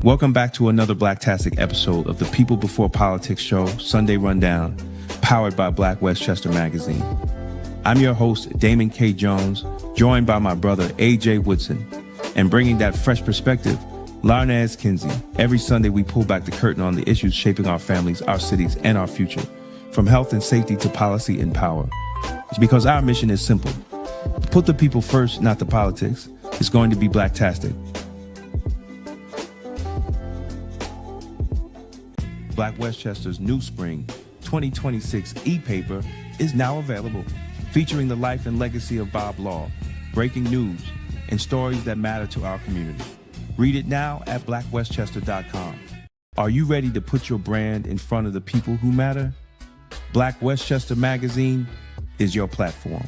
Welcome back to another Blacktastic episode of the People Before Politics show, Sunday Rundown, powered by Black Westchester Magazine. I'm your host, Damon K. Jones, joined by my brother, A.J. Woodson, and bringing that fresh perspective, Larnaz Kinsey. Every Sunday, we pull back the curtain on the issues shaping our families, our cities, and our future, from health and safety to policy and power. It's because our mission is simple. Put the people first, not the politics. It's going to be Blacktastic. Black Westchester's New Spring 2026 e-paper is now available, featuring the life and legacy of Bob Law, breaking news, and stories that matter to our community. Read it now at blackwestchester.com. Are you ready to put your brand in front of the people who matter? Black Westchester Magazine is your platform.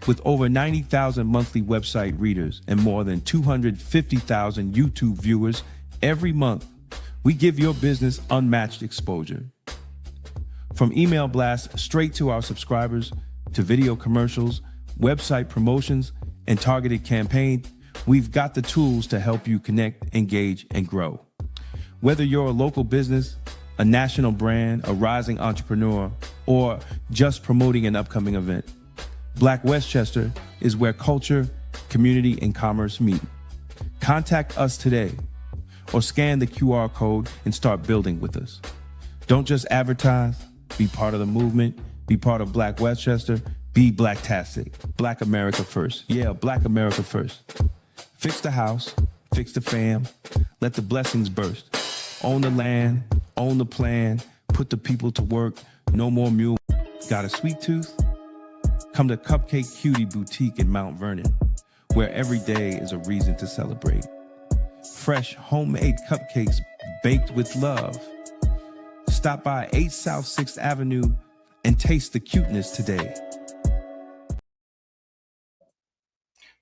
With over 90,000 monthly website readers and more than 250,000 YouTube viewers every month, we give your business unmatched exposure. From email blasts straight to our subscribers, to video commercials, website promotions, and targeted campaigns, we've got the tools to help you connect, engage, and grow. Whether you're a local business, a national brand, a rising entrepreneur, or just promoting an upcoming event, Black Westchester is where culture, community, and commerce meet. Contact us today, or scan the QR code and start building with us. Don't just advertise, be part of the movement, be part of Black Westchester, be Blacktastic. Black America first. Yeah, Black America first. Fix the house, fix the fam, let the blessings burst. Own the land, own the plan, put the people to work, no more mule. Got a sweet tooth? Come to Cupcake Cutie Boutique in Mount Vernon, where every day is a reason to celebrate. Fresh homemade cupcakes baked with love. Stop by 8 South 6th Avenue and taste the cuteness today.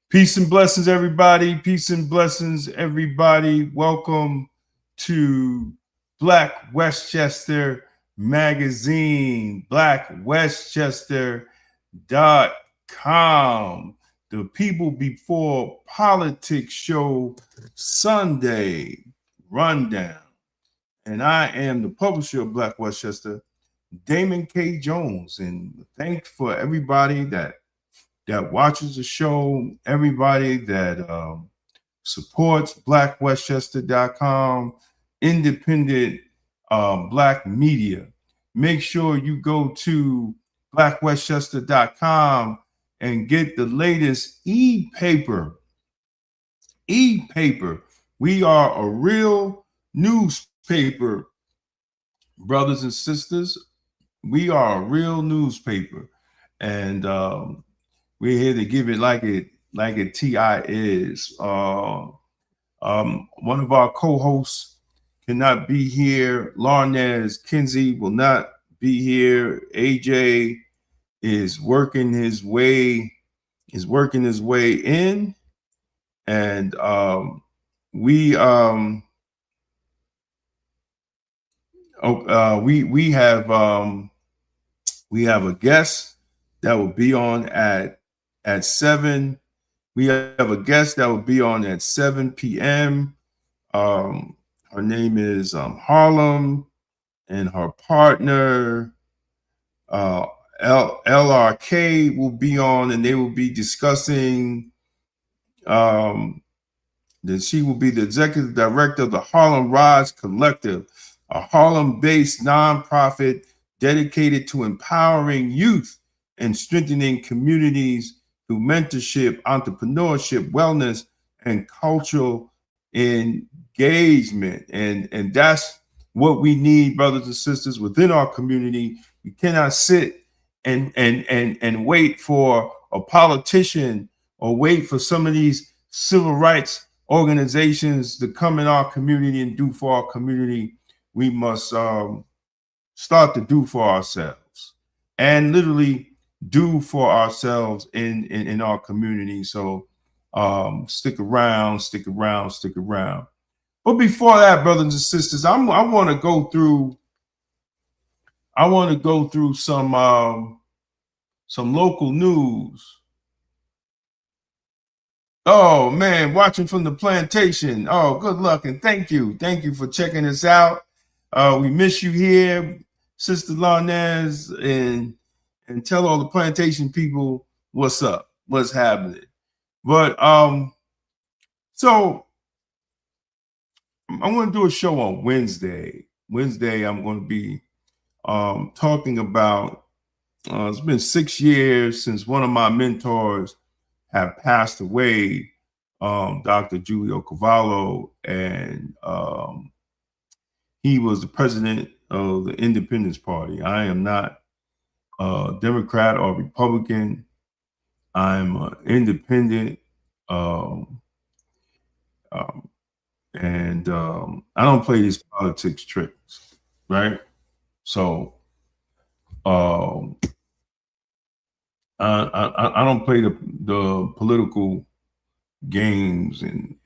Peace and blessings, everybody. Peace and blessings, everybody. Welcome to Black Westchester Magazine, blackwestchester.com. The People Before Politics show, Sunday Rundown. And I am the publisher of Black Westchester, Damon K. Jones. And thanks for everybody that watches the show, everybody that supports blackwestchester.com, independent Black media. Make sure you go to blackwestchester.com and get the latest e-paper. We are a real newspaper, brothers and sisters. We are a real newspaper, and we're here to give it like it TI is. One of our co-hosts cannot be here. Larnaz Kinsey will not be here. AJ is working his way in, and we have a guest that will be on at 7. We have a guest that will be on at 7 p.m. Her name is Harlem, and her partner LRK will be on, and they will be discussing that she will be the executive director of the Harlem Rise Collective, a Harlem-based nonprofit dedicated to empowering youth and strengthening communities through mentorship, entrepreneurship, wellness, and cultural engagement. And that's what we need, brothers and sisters, within our community. We cannot sit and wait for a politician or wait for some of these civil rights organizations to come in our community and do for our community. We must start to do for ourselves, and literally do for ourselves in our community. So stick around. But before that, brothers and sisters, I want to go through some local news. Oh man, watching from the plantation. Oh, good luck and thank you. Thank you for checking us out. We miss you here, Sister Larnez, and tell all the plantation people what's up, what's happening. But so I'm going to do a show on Wednesday. Wednesday, I'm going to be talking about. It's been 6 years since one of my mentors have passed away, Dr. Giulio Cavallo, and he was the president of the Independence Party. I am not a Democrat or Republican. I'm an independent, and I don't play these politics tricks, right? So I don't play the political games and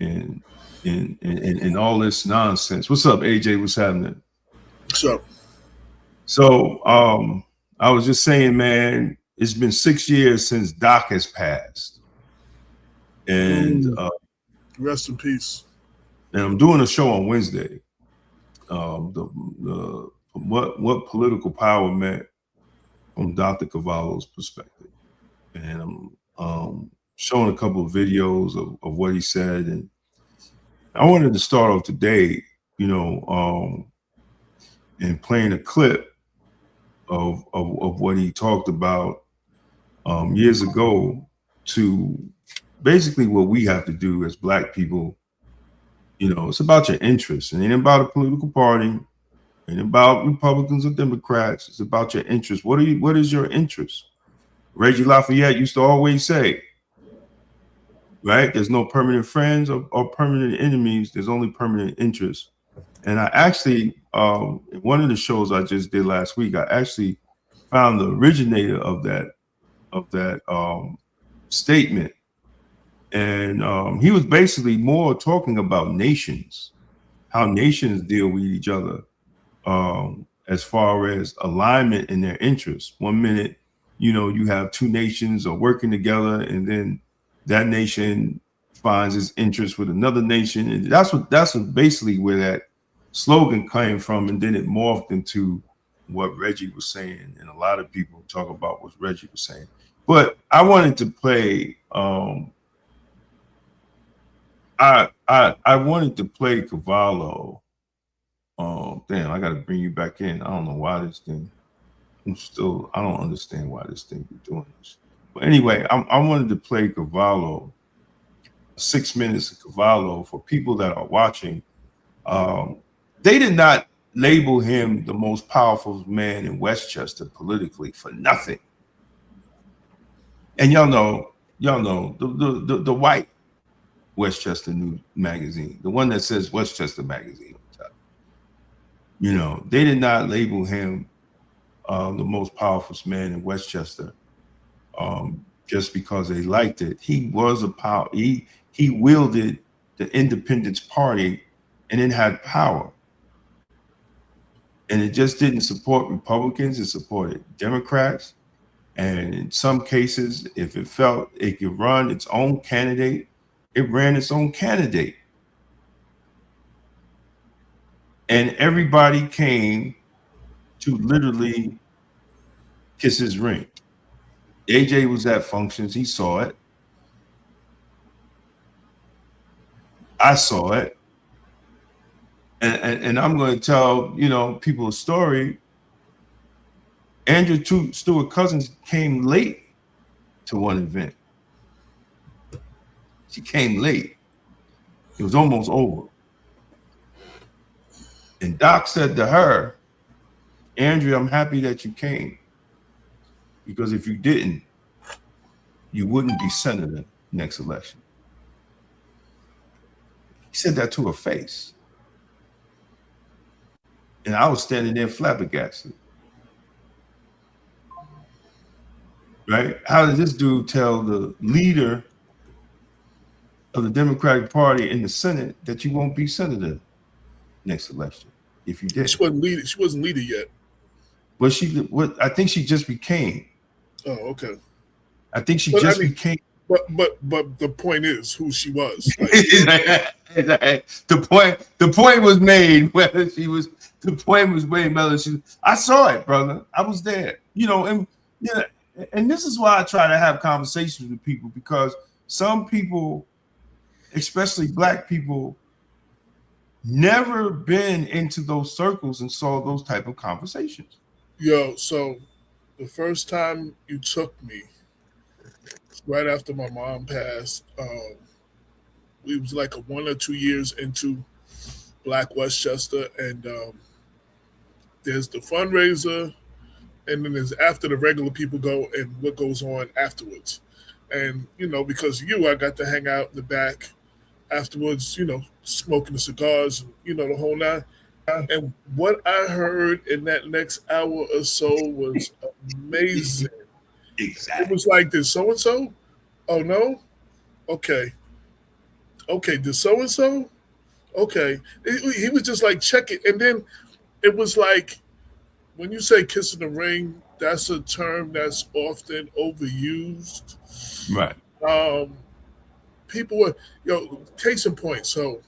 all this nonsense. What's up, AJ? What's happening? What's up? So I was just saying, man, it's been 6 years since Doc has passed. And rest in peace. And I'm doing a show on Wednesday. What political power meant from Dr. Cavallo's perspective. And I'm showing a couple of videos of what he said. And I wanted to start off today, and playing a clip of what he talked about years ago to basically what we have to do as Black people. It's about your interests. It ain't about a political party. It ain't about Republicans or Democrats. It's about your interests. What is your interest? Reggie Lafayette used to always say, right? There's no permanent friends or permanent enemies. There's only permanent interests. And I actually, in one of the shows I just did last week, I actually found the originator of that statement. And he was basically more talking about nations, how nations deal with each other as far as alignment in their interests. 1 minute, you have two nations are working together, and then that nation finds its interest with another nation. And that's basically where that slogan came from. And then it morphed into what Reggie was saying. And a lot of people talk about what Reggie was saying. But I wanted to play I wanted to play Cavallo. Damn, I got to bring you back in. I don't know why this thing. I don't understand why this thing is doing this. But anyway, I wanted to play Cavallo, 6 minutes of Cavallo for people that are watching. They did not label him the most powerful man in Westchester politically for nothing. And y'all know the white Westchester News magazine, the one that says Westchester magazine on top. They did not label him the most powerful man in Westchester just because they liked it. He was a power. He wielded the Independence Party, and it had power. And it just didn't support Republicans. It supported Democrats. And in some cases, if it felt it could run its own candidate, it ran its own candidate. And everybody came to literally kiss his ring. AJ was at functions. He saw it. I saw it. And I'm going to tell, people a story. Andrew Stewart Cousins came late to one event. She came late. It was almost over. And Doc said to her, Andrea, I'm happy that you came, because if you didn't, you wouldn't be senator next election. He said that to her face. And I was standing there flabbergasted. Right? How did this dude tell the leader of the Democratic Party in the Senate that you won't be senator next election if you did? She wasn't leader yet. Well, I think she just became. Oh, okay. I think she became But the point is who she was. Like, the point was made whether she was the point was made whether she. I saw it, brother. I was there. And yeah, and this is why I try to have conversations with people, because some people, especially black people, never been into those circles and saw those type of conversations. yo, so the first time you took me, right after my mom passed, we was like a 1 or 2 years into Black Westchester, and there's the fundraiser, and then there's after the regular people go and what goes on afterwards. And because of you, I got to hang out in the back afterwards, smoking the cigars, and the whole nine. And what I heard in that next hour or so was amazing. It Exactly. was like, did so and so? Oh no? Okay. Okay, did so and so? Okay. He was just like, check it. And then it was like, when you say kissing the ring, that's a term that's often overused. Right. Um, People were, case in point. So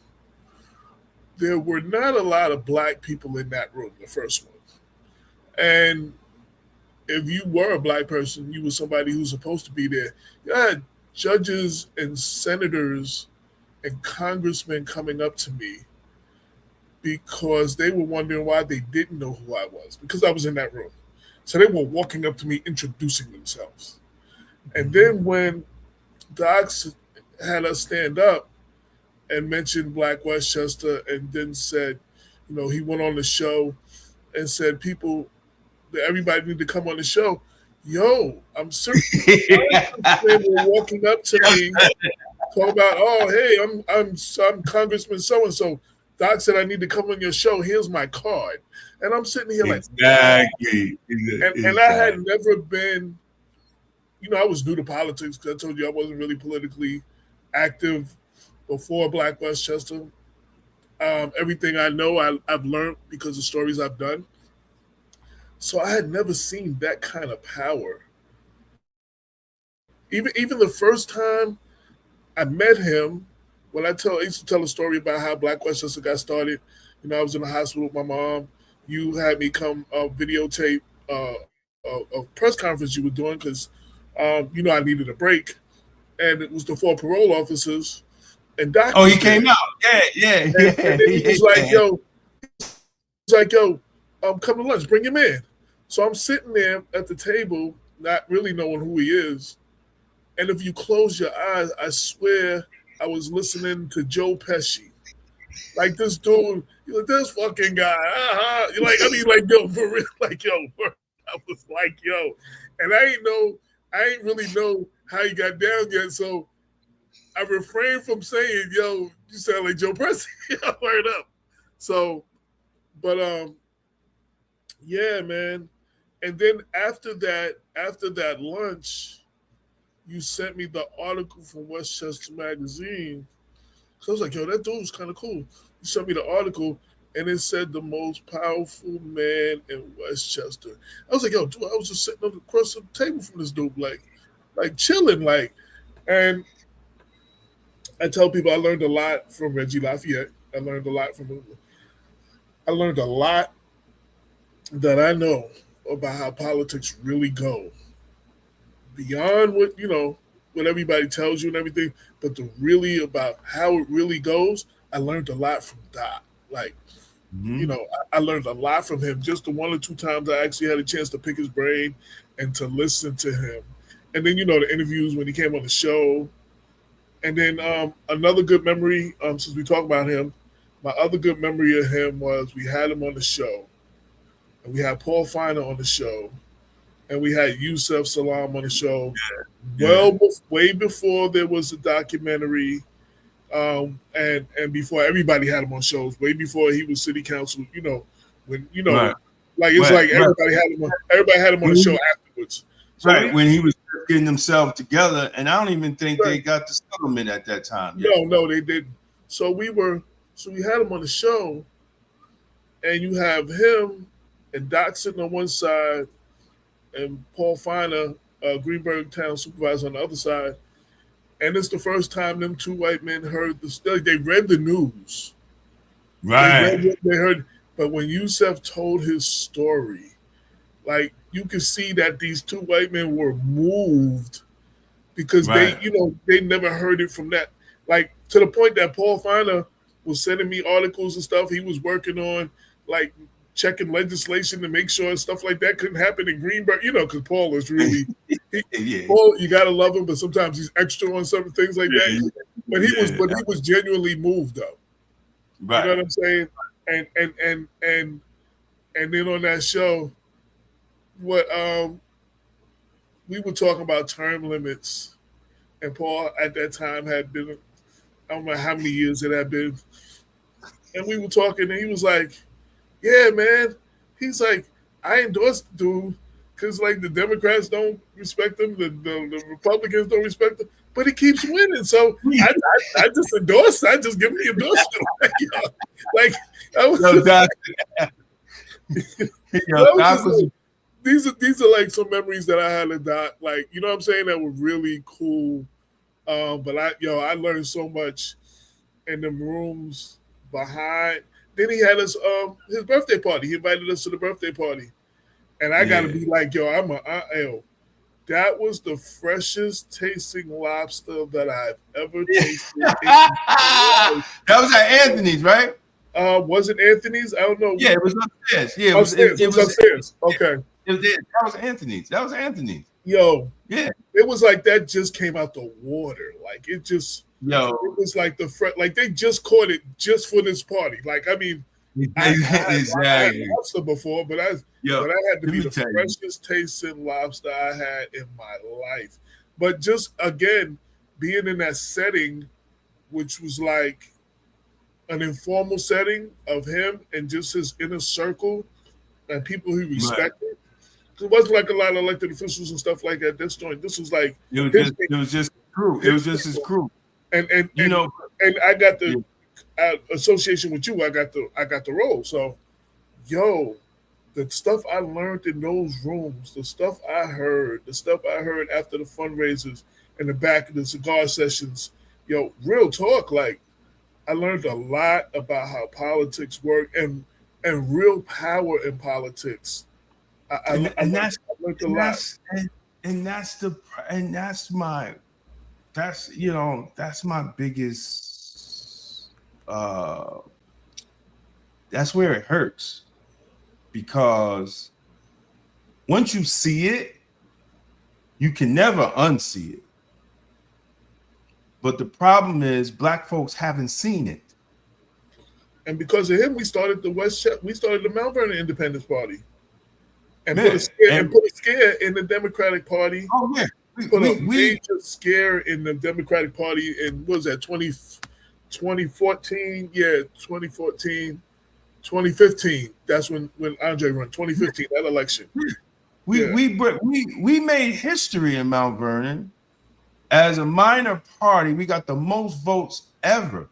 there were not a lot of black people in that room, the first one. And if you were a black person, you were somebody who's supposed to be there. You had judges and senators and congressmen coming up to me because they were wondering why they didn't know who I was, because I was in that room. So they were walking up to me, introducing themselves. And then when Docs had us stand up and mentioned Black Westchester, and then said, he went on the show and said people that everybody need to come on the show. Yo, I'm certain they were walking up to me, talk about, oh hey, I'm Congressman so and so. Doc said I need to come on your show. Here's my card, and I'm sitting here like, Exactly. and I had never been, I was new to politics because I told you I wasn't really politically active before Black Westchester. Everything I know, I've learned because of stories I've done. So I had never seen that kind of power. Even the first time I met him, I used to tell a story about how Black Westchester got started. I was in the hospital with my mom. You had me come videotape a press conference you were doing because I needed a break, and it was the four parole officers, and Doc. Oh, he came out. Yeah. And then he was like, come to lunch, bring him in. So I'm sitting there at the table, not really knowing who he is. And if you close your eyes, I swear I was listening to Joe Pesci. Like this dude, you're like, this fucking guy. You're like, yo, for real, I was like, yo. And I ain't really know how he got down yet. So I refrained from saying, yo, you sound like Joe Pesci. Word up. So, but yeah, man. And then after that lunch, you sent me the article from Westchester Magazine. So I was like, yo, that dude was kind of cool. You sent me the article, and it said the most powerful man in Westchester. I was like, yo, dude, I was just sitting across the table from this dude, like chilling, and I tell people I learned a lot from Reggie Lafayette. I learned a lot that I know about how politics really go beyond what everybody tells you and everything, but about how it really goes. I learned a lot from Doc. Like, I learned a lot from him. Just the one or two times I actually had a chance to pick his brain and to listen to him, and then the interviews when he came on the show. And then another good memory, since we talk about him, my other good memory of him was we had him on the show, and we had Paul Feiner on the show, and we had Yusef Salam on the show. Yeah. Way before there was a documentary, and before everybody had him on shows, way before he was city council. When Right. everybody had him on the show afterwards. So when he was getting himself together, and I don't even think they got the settlement at that time. No, they didn't. So we had him on the show, and you have him and Doc sitting on one side, and Paul Feiner, Greenberg Town Supervisor, on the other side, and it's the first time them two white men heard the story. They read the news. Right. They heard, but when Yusef told his story, like you could see that these two white men were moved because Right. they never heard it from that, like to the point that Paul Feiner was sending me articles and stuff he was working on, like checking legislation to make sure stuff like that couldn't happen in Greenberg, because Paul is really Yeah. Paul, you gotta love him, but sometimes he's extra on certain things like that. But he was genuinely moved though. Right. You know what I'm saying? And then on that show, what we were talking about term limits, and Paul at that time had been, I don't know how many years it had been, and we were talking, and he was like, "Yeah, man," he's like, "I endorsed the dude because like the Democrats don't respect him, the Republicans don't respect him, but he keeps winning, so I just endorse, I just give him the endorsement." like I was, Yo, Doc, these are like some memories that I had of Doc, like you know what I'm saying, that were really cool. But I learned so much in them rooms behind. Then he had us his birthday party. He invited us to the birthday party, and I gotta be like, yo, that was the freshest tasting lobster that I've ever tasted. That was at Anthony's, right? Was it Anthony's? I don't know. Yeah, it was upstairs. Yeah, it was upstairs. Okay. That was Anthony's. That was Anthony's. Yo, yeah, it was like that just came out the water. Like it just, it was like like they just caught it just for this party. Like I mean, exactly. I had lobster before, but I had to be the freshest tasting lobster I had in my life. But just again, being in that setting, which was like an informal setting of him and just his inner circle and people he respected. Right. It wasn't like a lot of elected officials and stuff like that. This joint, this was like it was just crew. It was just his crew. And I got the association with you. I got the role. So, yo, the stuff I learned in those rooms, the stuff I heard after the fundraisers in the back of the cigar sessions, yo, real talk. Like I learned a lot about how politics work and real power in politics. That's my biggest that's where it hurts, because once you see it, you can never unsee it. But the problem is Black folks haven't seen it. And because of him, we started the Mount Vernon Independence Party. And put a scare in the Democratic Party. Oh yeah, we major scare in the Democratic Party in what was that 2014? Yeah, 2014, 2015. That's when Andre ran 2015 that election. We made history in Mount Vernon as a minor party. We got the most votes ever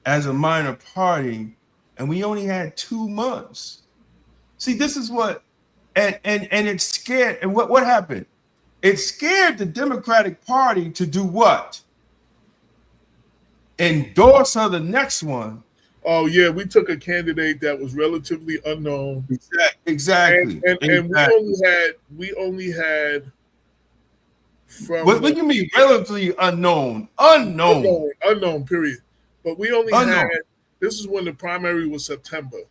as a minor party, and we only had 2 months. See, this is what, and it scared, and what happened? It scared the Democratic Party to do what? Endorse her the next one. Oh yeah, we took a candidate that was relatively unknown. Exactly. And we only had from what do you mean relatively unknown? Unknown, period. But we only had, this is when the primary was September.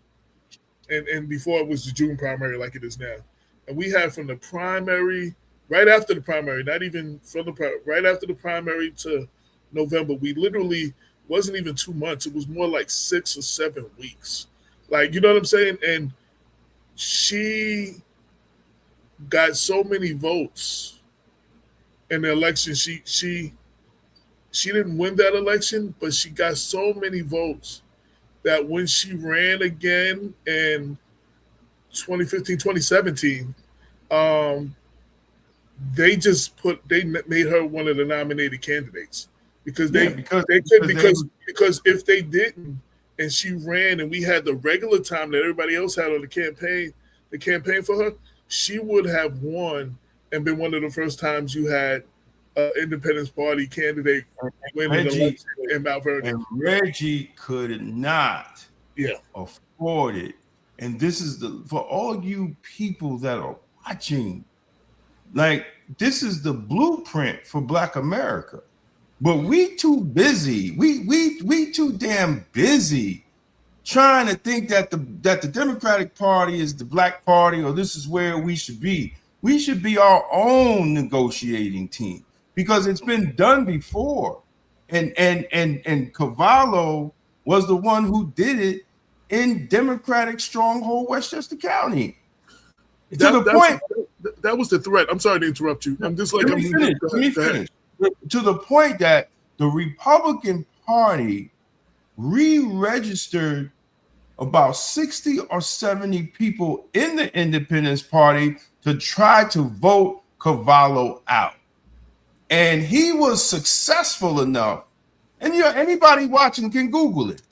And before it was the June primary like it is now. And we had from the primary, right after the primary, not even from the right after the primary to November, we literally wasn't even 2 months. It was more like 6 or 7 weeks. Like, you know what I'm saying? And she got so many votes in the election. She didn't win that election, but she got so many votes that when she ran again in 2015, 2017, they made her one of the nominated candidates because because if they didn't and she ran and we had the regular time that everybody else had on the campaign for her, she would have won and been one of the first times you had Independence Party candidate win an Reggie election in Mount Vernon. and Reggie could not Yeah. afford it. And this is for all you people that are watching, like, this is the blueprint for Black America. But we too busy. We too damn busy trying to think that the Democratic Party is the Black Party, or this is where we should be. We should be our own negotiating team, because it's been done before. And Cavallo was the one who did it in Democratic stronghold Westchester County. To the point that was the threat. I'm sorry to interrupt you. I'm just like, let me finish. To the point that the Republican Party re-registered about 60 or 70 people in the Independence Party to try to vote Cavallo out. And he was successful enough, and anybody watching can Google it.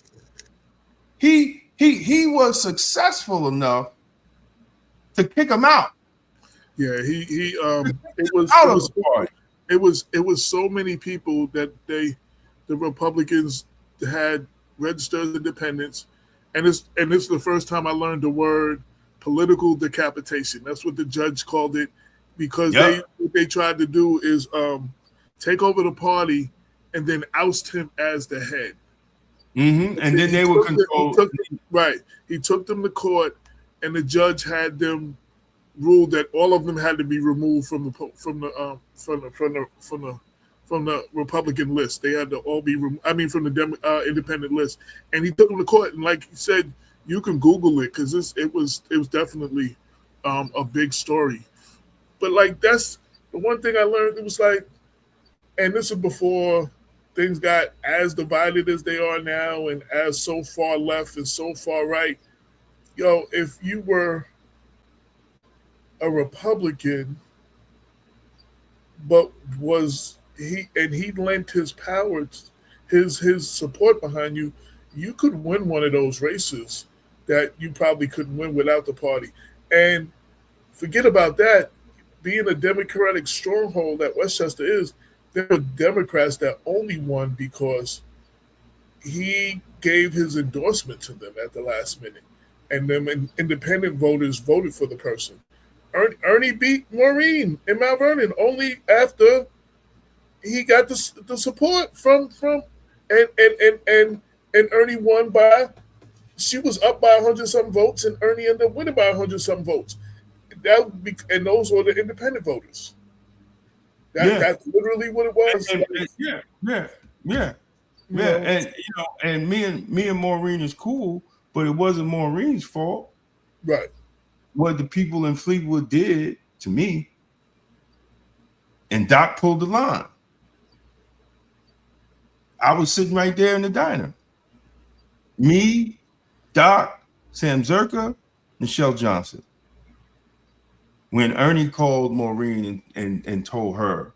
He was successful enough to kick him out. Yeah, it was so many people that the Republicans had registered as independents, and it's the first time I learned the word political decapitation. That's what the judge called it, because what they tried to do is take over the party and then oust him as the head. Mm-hmm. And then they would control. He took them to court, and the judge had them ruled that all of them had to be removed from the Republican list. They had to all be from the independent list. And he took them to court, and like he said, you can Google it, because it was definitely a big story. But like, that's the one thing I learned. It was like, and this is before things got as divided as they are now, and as so far left and so far right. Yo, if you were a Republican, but he lent his power, his support behind you, you could win one of those races that you probably couldn't win without the party. And forget about that. Being a Democratic stronghold that Westchester is, there were Democrats that only won because he gave his endorsement to them at the last minute, and them independent voters voted for the person. Ernie beat Maureen in Mount Vernon only after he got the support from and Ernie won by, she was up by 100-something votes, and Ernie ended up winning by 100-something votes. And those were the independent voters. That's literally what it was. And me and Maureen is cool, but it wasn't Maureen's fault. Right. What the people in Fleetwood did to me, and Doc pulled the line. I was sitting right there in the diner. Me, Doc, Sam Zerka, Michelle Johnson. When Ernie called Maureen and told her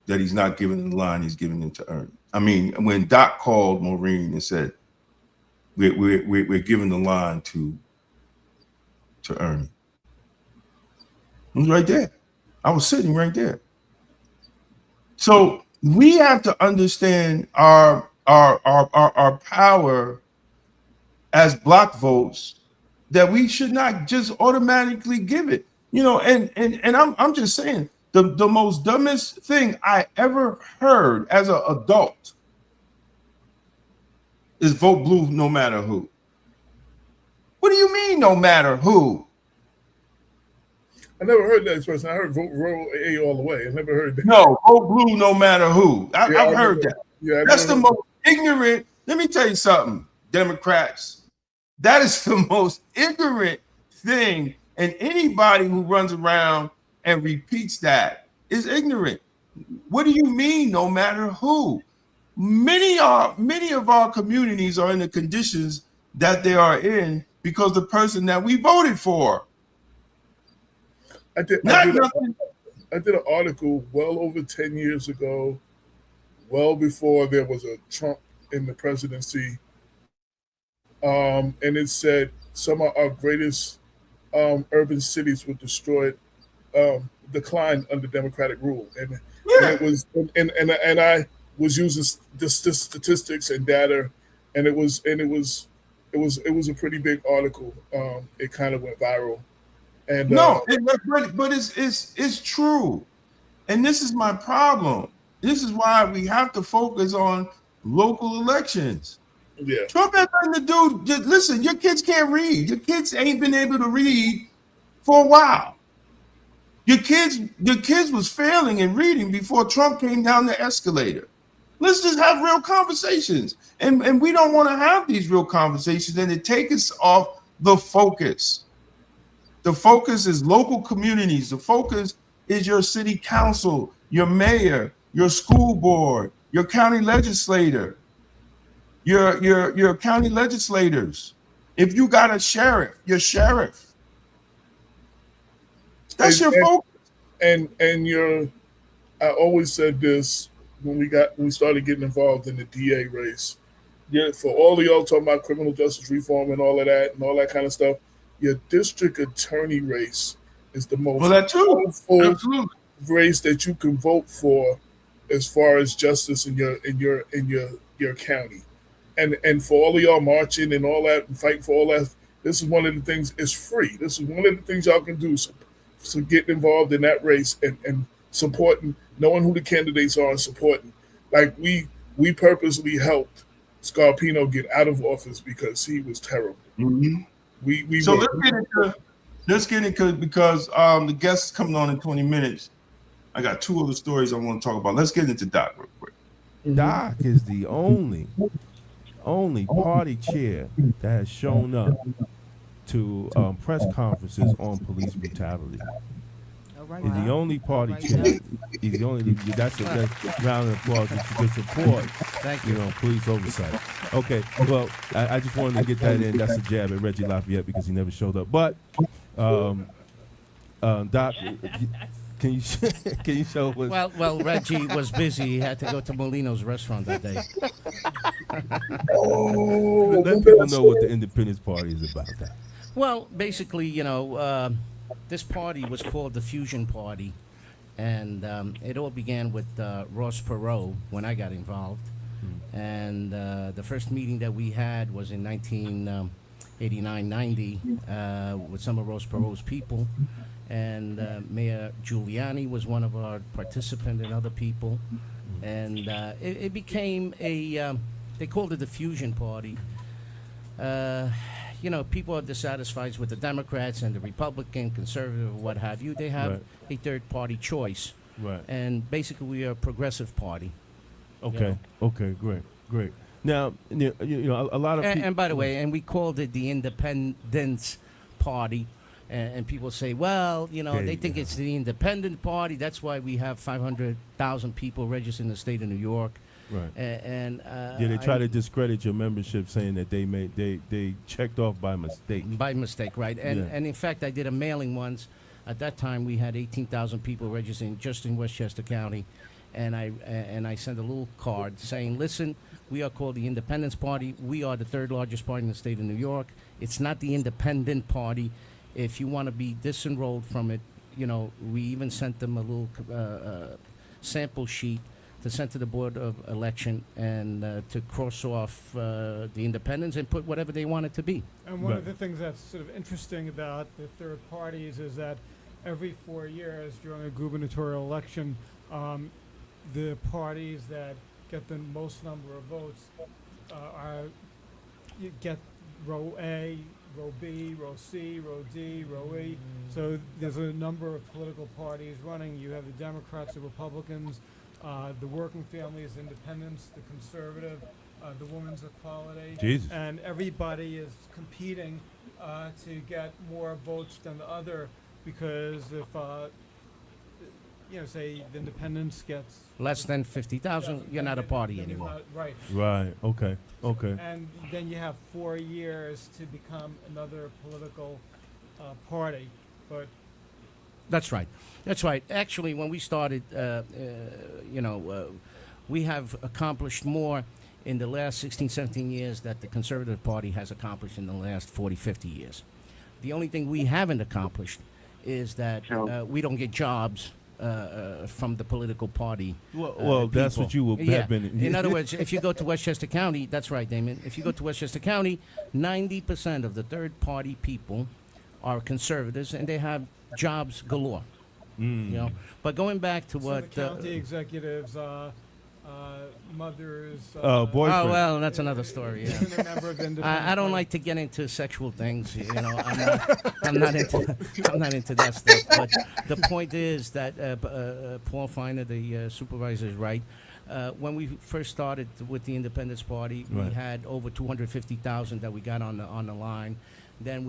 that he's not giving the line, he's giving it to Ernie. I mean, when Doc called Maureen and said, we're giving the line to Ernie. It was right there. I was sitting right there. So we have to understand our power as block votes, that we should not just automatically give it. And I'm just saying, the most dumbest thing I ever heard as an adult is vote blue no matter who. What do you mean no matter who? I never heard that expression. I heard vote roll A all the way. I never heard that. No, vote blue no matter who. I've heard that. Yeah, that's the most ignorant. Let me tell you something, Democrats. That is the most ignorant thing. And anybody who runs around and repeats that is ignorant. What do you mean no matter who? Many of our communities are in the conditions that they are in because the person that we voted for. I did an article well over 10 years ago, well before there was a Trump in the presidency. And it said some of our greatest urban cities were destroyed declined under Democratic rule, and Yeah. it was and I was using this statistics and data, and it was a pretty big article. It kind of went viral, and No, but it's true. And this is my problem. This is why we have to focus on local elections. yeah, Trump has nothing to do. Just listen, your kids can't read. Your kids ain't been able to read for a while. Your kids was failing in reading before Trump came down the escalator. Let's just have real conversations. And we don't want to have these real conversations, and it takes us off the focus. The focus is local communities. The focus is your city council, your mayor, your school board, your county legislator, your county legislators. If you got a sheriff, your sheriff. That's your focus. and your. I always said this when we started getting involved in the DA race. Yeah, for all of y'all talking about criminal justice reform and all of that and all that kind of stuff, your district attorney race is the most powerful race that you can vote for as far as justice in your county. And for all of y'all marching and all that and fighting for all that, this is one of the things. It's free. This is one of the things y'all can do. So get involved in that race and supporting, knowing who the candidates are and supporting. Like we purposely helped Scarpino get out of office because he was terrible. Mm-hmm. So let's get into because the guest is coming on in 20 minutes. I got two other stories I want to talk about. Let's get into Doc real quick. Doc is the only party chair that has shown up to press conferences on police brutality. Right. He's the only party chair. He's the only. That's a round of applause to support. Thank you. Police oversight. Okay. Well, I just wanted to get that in. That's a jab at Reggie Lafayette because he never showed up. But, Doc, can you show us? Well, Reggie was busy. He had to go to Molino's restaurant that day. Let people know what the Independence Party is about. That. Well, basically, this party was called the Fusion Party, and it all began with Ross Perot when I got involved. And the first meeting that we had was in 1989-90 with some of Ross Perot's people. And Mayor Giuliani was one of our participants and other people. And it became they called it the Fusion Party. People are dissatisfied with the Democrats and the Republican, conservative, what have you. They have a third-party choice. Right. And basically, we are a progressive party. Okay. Okay. Great. Now, a lot of people. And by the way, and we called it the Independence Party. And people say, well, they think it's the Independent Party. That's why we have 500,000 people registered in the state of New York. Right. They try to discredit your membership, saying that they checked off by mistake. By mistake, right? And in fact, I did a mailing once. At that time, we had 18,000 people registering just in Westchester County, and I sent a little card saying, "Listen, we are called the Independence Party. We are the third largest party in the state of New York. It's not the Independent Party. If you want to be disenrolled from it, we even sent them a little sample sheet to send to the Board of Election and to cross off the independents and put whatever they want it to be." And one of the things that's sort of interesting about the third parties is that every 4 years during a gubernatorial election, the parties that get the most number of votes get row A, row B, row C, row D, row E. So there's a number of political parties running. You have the Democrats, the Republicans, the Working Families, Independents, the Conservative, the Women's Equality. Jesus. And everybody is competing to get more votes than the other, because if say the Independents gets Less than 50,000, you're not a party anymore. Right. Right. Okay. And then you have 4 years to become another political party. But That's right. Actually, when we started, we have accomplished more in the last 16, 17 years that the Conservative Party has accomplished in the last 40, 50 years. The only thing we haven't accomplished is that we don't get jobs from the political party. Well, that's people. what you would Yeah. have been. In other words, if you go to Westchester County, that's right, Damon. If you go to Westchester County, 90% of the third-party people are conservatives, and they have jobs galore. You know, but going back to what the county executives, mothers, boyfriend. oh well, that's another story. Yeah. even a member of the independent I don't party. like to get into sexual things. You know, I'm not into that stuff. But the point is that Paul Feiner, the supervisor, is right. When we first started with the Independence Party, we Right. had over 250,000 that we got on the line. Then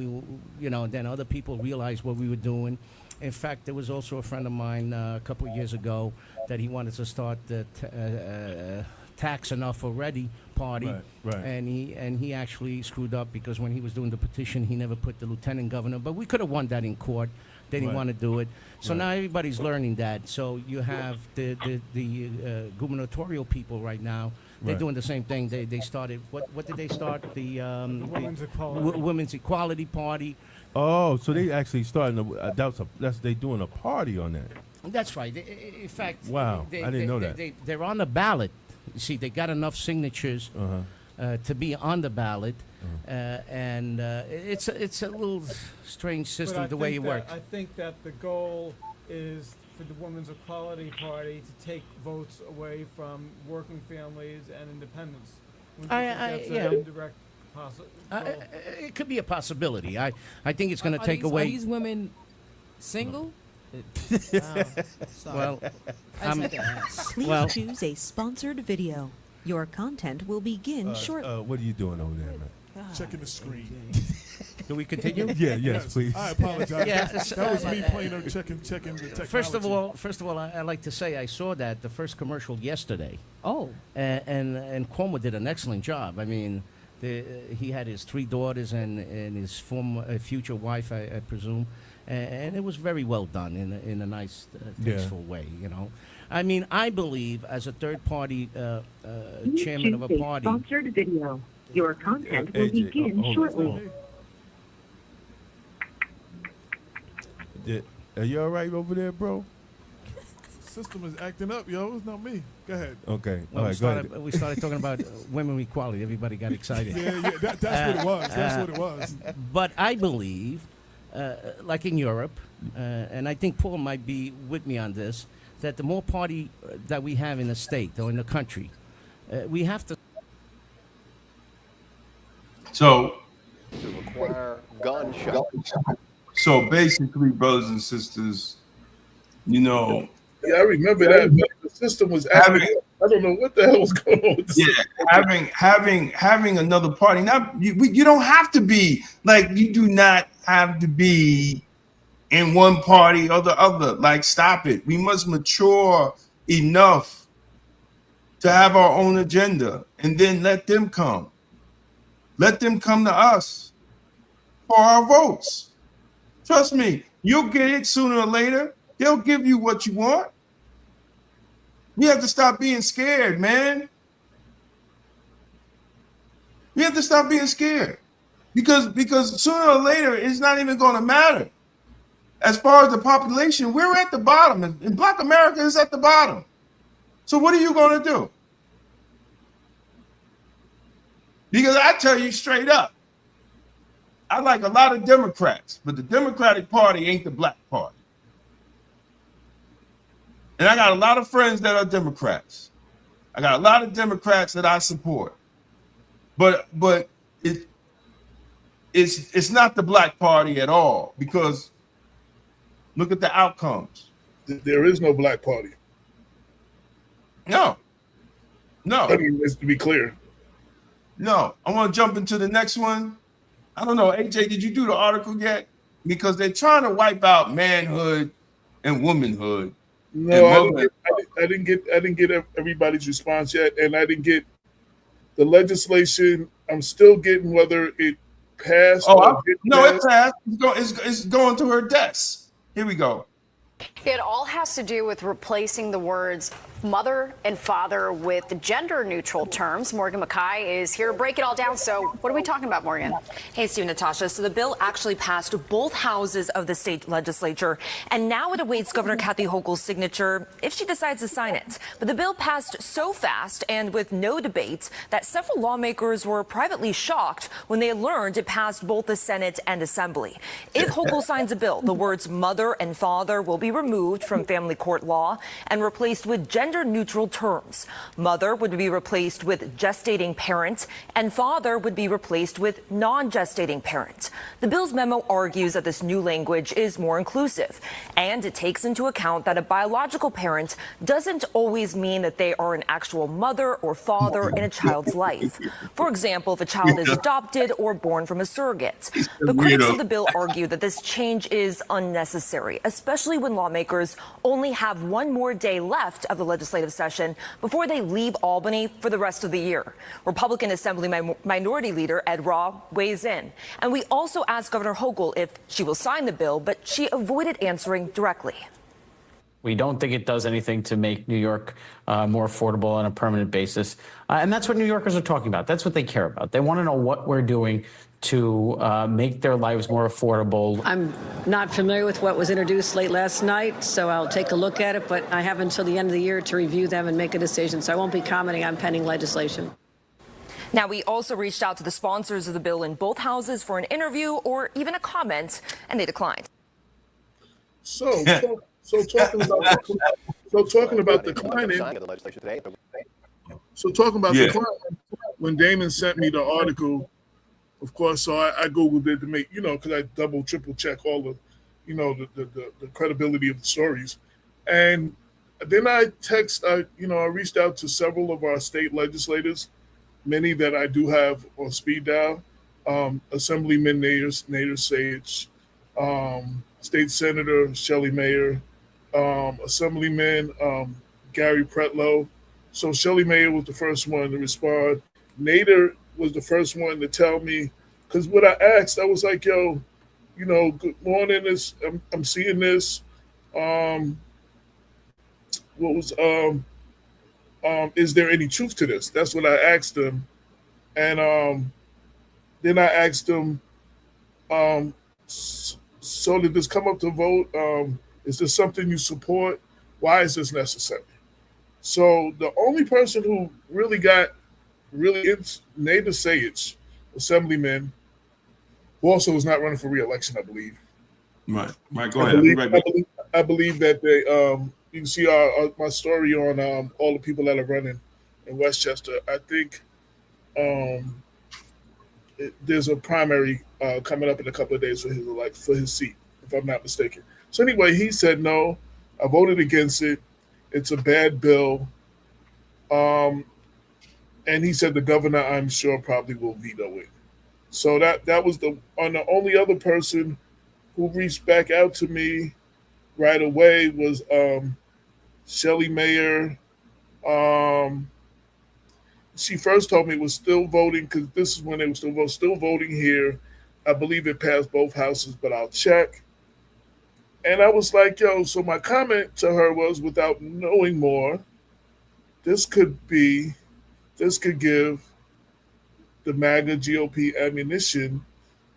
then other people realized what we were doing. In fact, there was also a friend of mine a couple of years ago that he wanted to start the Tax Enough Already party, Right. and he actually screwed up because when he was doing the petition, he never put the lieutenant governor. But we could have won that in court. They didn't Right. want to do it. So Right. now everybody's learning that. So you have the gubernatorial people right now. They're Right. doing the same thing. They started what did they start? The Women's Equality. Women's Equality Party. Oh, so they actually starting that's they doing a party on that. That's right. In fact, Wow, I didn't know that. They're on the ballot. You see, they got enough signatures to be on the ballot, and it's a little strange But system I the way think it works. I think that the goal is for the Women's Equality Party to take votes away from working families and independents. Wouldn't you think that's an indirect goal? It could be a possibility. I think it's going to take Are away. these women single? Well, Please Well- choose a sponsored video. Your content will begin shortly. What are you doing over there, man? Checking the screen. do we continue? Yes, please. I apologize. Yeah, that was me playing or checking the technology. First of all, I like to say I saw the first commercial yesterday, Oh, and Cuomo did an excellent job. I mean, he had his 3 daughters and his future wife, I presume, and it was very well done in a nice, tasteful way. You know, I mean, I believe as a third party chairman of a party. Sponsored video. Your content will AJ, begin hold on, shortly. hold on. Are you all right over there, bro? System is acting up, yo. It's not me. Go ahead. Okay. Well, All right, go ahead. we started talking about women equality. Everybody got excited. Yeah, that's what it was. That's what it was. But I believe, like in Europe, and I think Paul might be with me on this, that the more party that we have in the state or in the country, we have to. So, to require gun shots. so basically, brothers and sisters, you know, Yeah, I remember that. But the system was acting up. I don't know what the hell was going on with the system. having another party. Now, you don't have to be like, you do not have to be in one party or the other. Like, stop it. We must mature enough to have our own agenda, and then let them come. Let them come to us for our votes. Trust me, you'll get it sooner or later. They'll give you what you want. We have to stop being scared, man. We have to stop being scared because sooner or later it's not even going to matter. As far as the population, we're at the bottom, and Black America is at the bottom. So what are you going to do? Because I tell you straight up, I like a lot of Democrats, but the Democratic Party ain't the Black Party. And I got a lot of friends that are Democrats. I got a lot of Democrats that I support. But it's not the Black Party at all, because look at the outcomes. There is no black party. No. I mean, let's be clear. No. I want to jump into the next one. I don't know, AJ, did you do the article yet? Because they're trying to wipe out manhood and womanhood. No, I didn't get everybody's response yet, and I didn't get the legislation. I'm still getting whether it passed. Oh, no, it passed. It's going to her desk. Here we go. It all has to do with replacing the words mother and father with gender-neutral terms. Morgan Mackay is here to break it all down. So what are we talking about, Morgan? Hey, Steve, Natasha. So the bill actually passed both houses of the state legislature, and now it awaits Governor Kathy Hochul's signature if she decides to sign it. But the bill passed so fast and with no debate that several lawmakers were privately shocked when they learned it passed both the Senate and Assembly. If Hochul signs a bill, the words mother and father will be removed from family court law and replaced with gender-neutral terms. Mother would be replaced with gestating parent, and father would be replaced with non-gestating parent. The bill's memo argues that this new language is more inclusive, and it takes into account that a biological parent doesn't always mean that they are an actual mother or father in a child's life. For example, if a child is adopted or born from a surrogate. But critics of the bill argue that this change is unnecessary, especially when lawmakers only have one more day left of the legislative session before they leave Albany for the rest of the year. Republican Assembly Minority Leader Ed Raw weighs in. And we also asked Governor Hochul if she will sign the bill, but she avoided answering directly. We don't think it does anything to make New York more affordable on a permanent basis. And that's what New Yorkers are talking about. That's what they care about. They want to know what we're doing to make their lives more affordable. I'm not familiar with what was introduced late last night, so I'll take a look at it, but I have until the end of the year to review them and make a decision, so I won't be commenting on pending legislation. Now, we also reached out to the sponsors of the bill in both houses for an interview or even a comment, and they declined. So talking about declining. So talking about declining, when Damon sent me the article, of course, so I Googled it to make, because I double, triple check all the, the credibility of the stories. And then I reached out to several of our state legislators, many that I do have on speed dial, Assemblyman Nader Sage, State Senator Shelley Mayer, Assemblyman Gary Pretlow. So Shelley Mayer was the first one to respond. Nader was the first one to tell me, because what I asked, I was like, yo, good morning, I'm seeing this. Is there any truth to this? That's what I asked him. And then I asked him, so did this come up to vote? Is this something you support? Why is this necessary? So the only person who really is Nader Sage, Assemblyman, who also is not running for re-election, I believe. Right. Go ahead. I believe that they, you can see my story on all the people that are running in Westchester. I think there's a primary coming up in a couple of days for his seat, if I'm not mistaken. So anyway, he said no. I voted against it. It's a bad bill. And he said the governor, I'm sure, probably will veto it. So that was the only other person who reached back out to me right away was Shelley Mayer. She first told me it was still voting, because this is when they were still voting here. I believe it passed both houses, but I'll check. And I was like, yo, so my comment to her was, without knowing more, this could give the MAGA GOP ammunition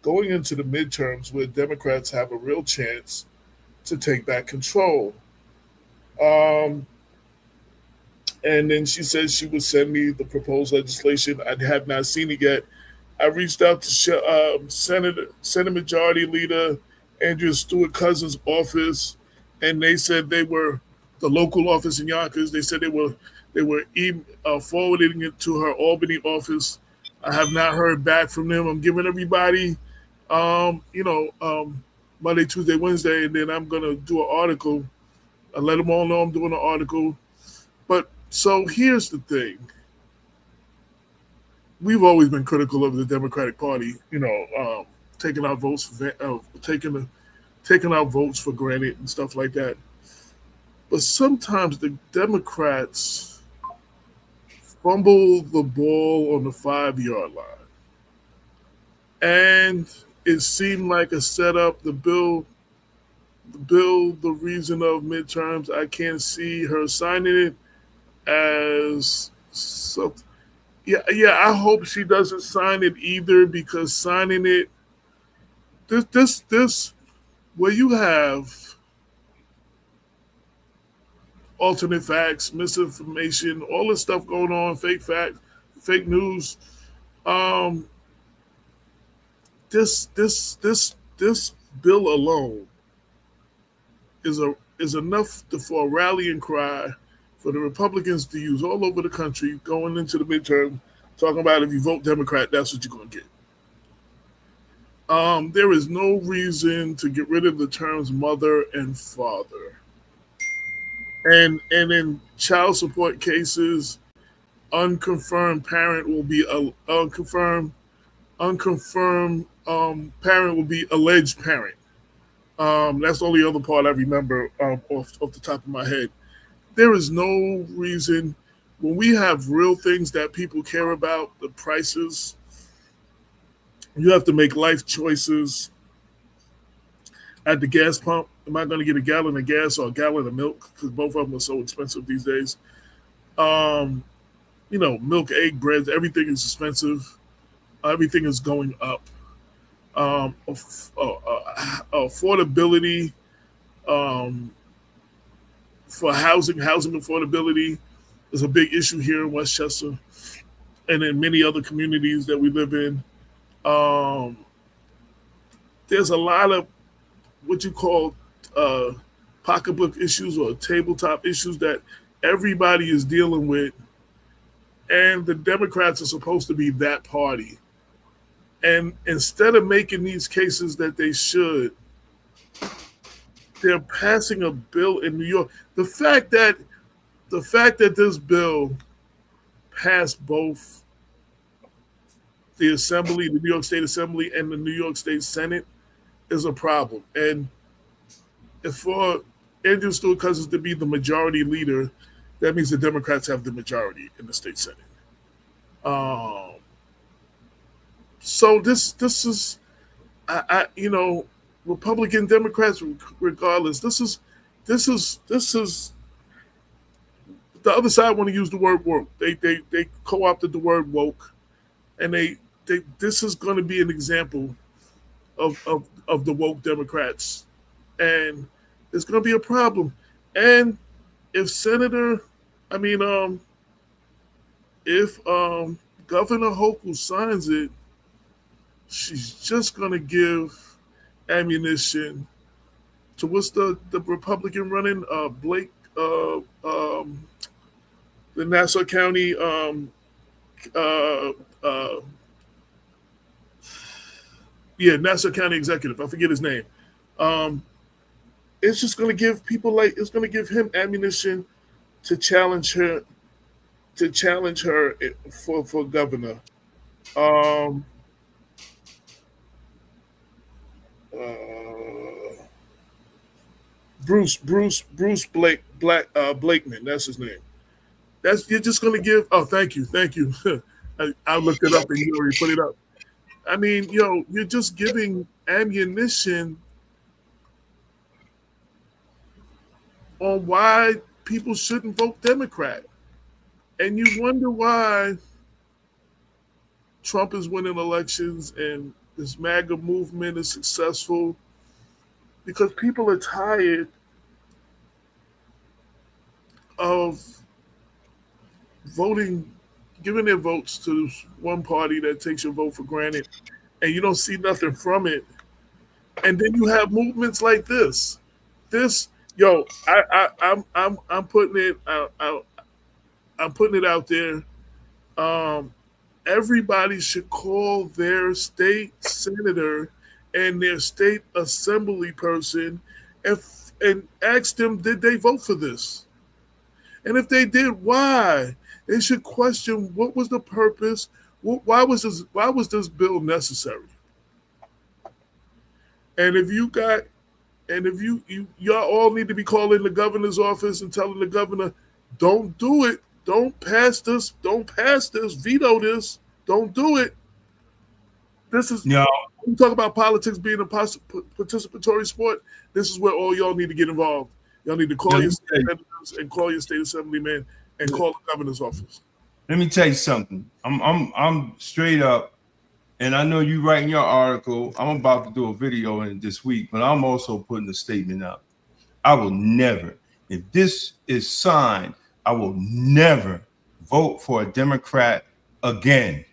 going into the midterms where Democrats have a real chance to take back control. And then she said she would send me the proposed legislation. I have not seen it yet. I reached out to Senate Majority Leader Andrea Stewart Cousins' office, and they said they were the local office in Yonkers. They said they were forwarding it to her Albany office. I have not heard back from them. I'm giving everybody, Monday, Tuesday, Wednesday, and then I'm gonna do an article. I let them all know I'm doing an article. But so here's the thing. We've always been critical of the Democratic Party, taking our votes for granted and stuff like that. But sometimes the Democrats fumble the ball on the 5-yard line. And it seemed like a setup. The bill the bill, the reason of midterms, I can't see her signing it as something. Yeah, I hope she doesn't sign it either, because signing it, this, where you have alternate facts, misinformation, all this stuff going on, fake facts, fake news. Um, this bill alone is enough for a rallying cry for the Republicans to use all over the country going into the midterm, talking about if you vote Democrat, that's what you're going to get. There is no reason to get rid of the terms mother and father. And in child support cases, unconfirmed parent will be unconfirmed parent will be alleged parent. That's the only other part I remember off the top of my head. There is no reason, when we have real things that people care about, the prices, you have to make life choices at the gas pump. Am I going to get a gallon of gas or a gallon of milk? Because both of them are so expensive these days. Milk, egg, bread, everything is expensive. Everything is going up. Affordability for housing affordability is a big issue here in Westchester and in many other communities that we live in. There's a lot of what you call pocketbook issues or tabletop issues that everybody is dealing with, and the Democrats are supposed to be that party. And instead of making these cases that they should, they're passing a bill in New York. The fact that this bill passed both the Assembly, the New York State Assembly, and the New York State Senate is a problem. And if for Andrew Stewart Cousins to be the majority leader, that means the Democrats have the majority in the state Senate. So this is, Republican, Democrats, regardless. This is the other side want to use the word woke. They co-opted the word woke, and this is going to be an example of the woke Democrats, and it's going to be a problem. And if Governor Hochul signs it, she's just going to give ammunition to what's the Republican running, Blake, the Nassau County, Nassau County executive. I forget his name. It's just going to give it's going to give him ammunition to challenge her for governor. Bruce Blakeman, that's his name. You're just going to give. Oh, thank you. I looked it up and you already put it up. I mean, you're just giving ammunition on why people shouldn't vote Democrat. And you wonder why Trump is winning elections and this MAGA movement is successful, because people are tired of giving their votes to one party that takes your vote for granted, and you don't see nothing from it. And then you have movements like this. I'm putting it out. I'm putting it out there. Everybody should call their state senator and their state assembly person and ask them, did they vote for this? And if they did, why? They should question what was the purpose. Why was this bill necessary? And if y'all all need to be calling the governor's office and telling the governor, don't do it. Don't pass this. Veto this. Don't do it. This is we talk about politics being a participatory sport, this is where all y'all need to get involved. Y'all need to call your state senators and call your state assemblyman and call the governor's office. Let me tell you something. I'm straight up, and I know you writing your article. I'm about to do a video in this week, but I'm also putting a statement out. I will never, if this is signed, I will never vote for a Democrat again.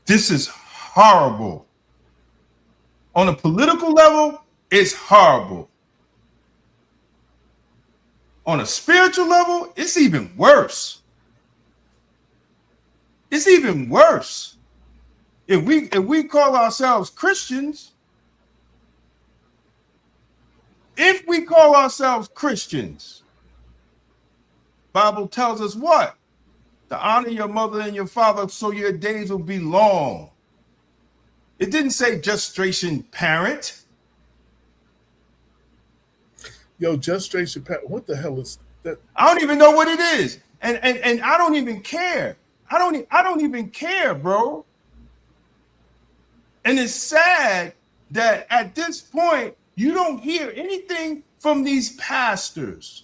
This is horrible. On a political level, it's horrible. On a spiritual level, it's even worse. It's even worse. If we call ourselves Christians, Bible tells us what? To honor your mother and your father so your days will be long. It didn't say gestation parent. Yo, gestation parent, what the hell is that? I don't even know what it is. And I don't even care. I don't even care, bro. And it's sad that at this point, you don't hear anything from these pastors.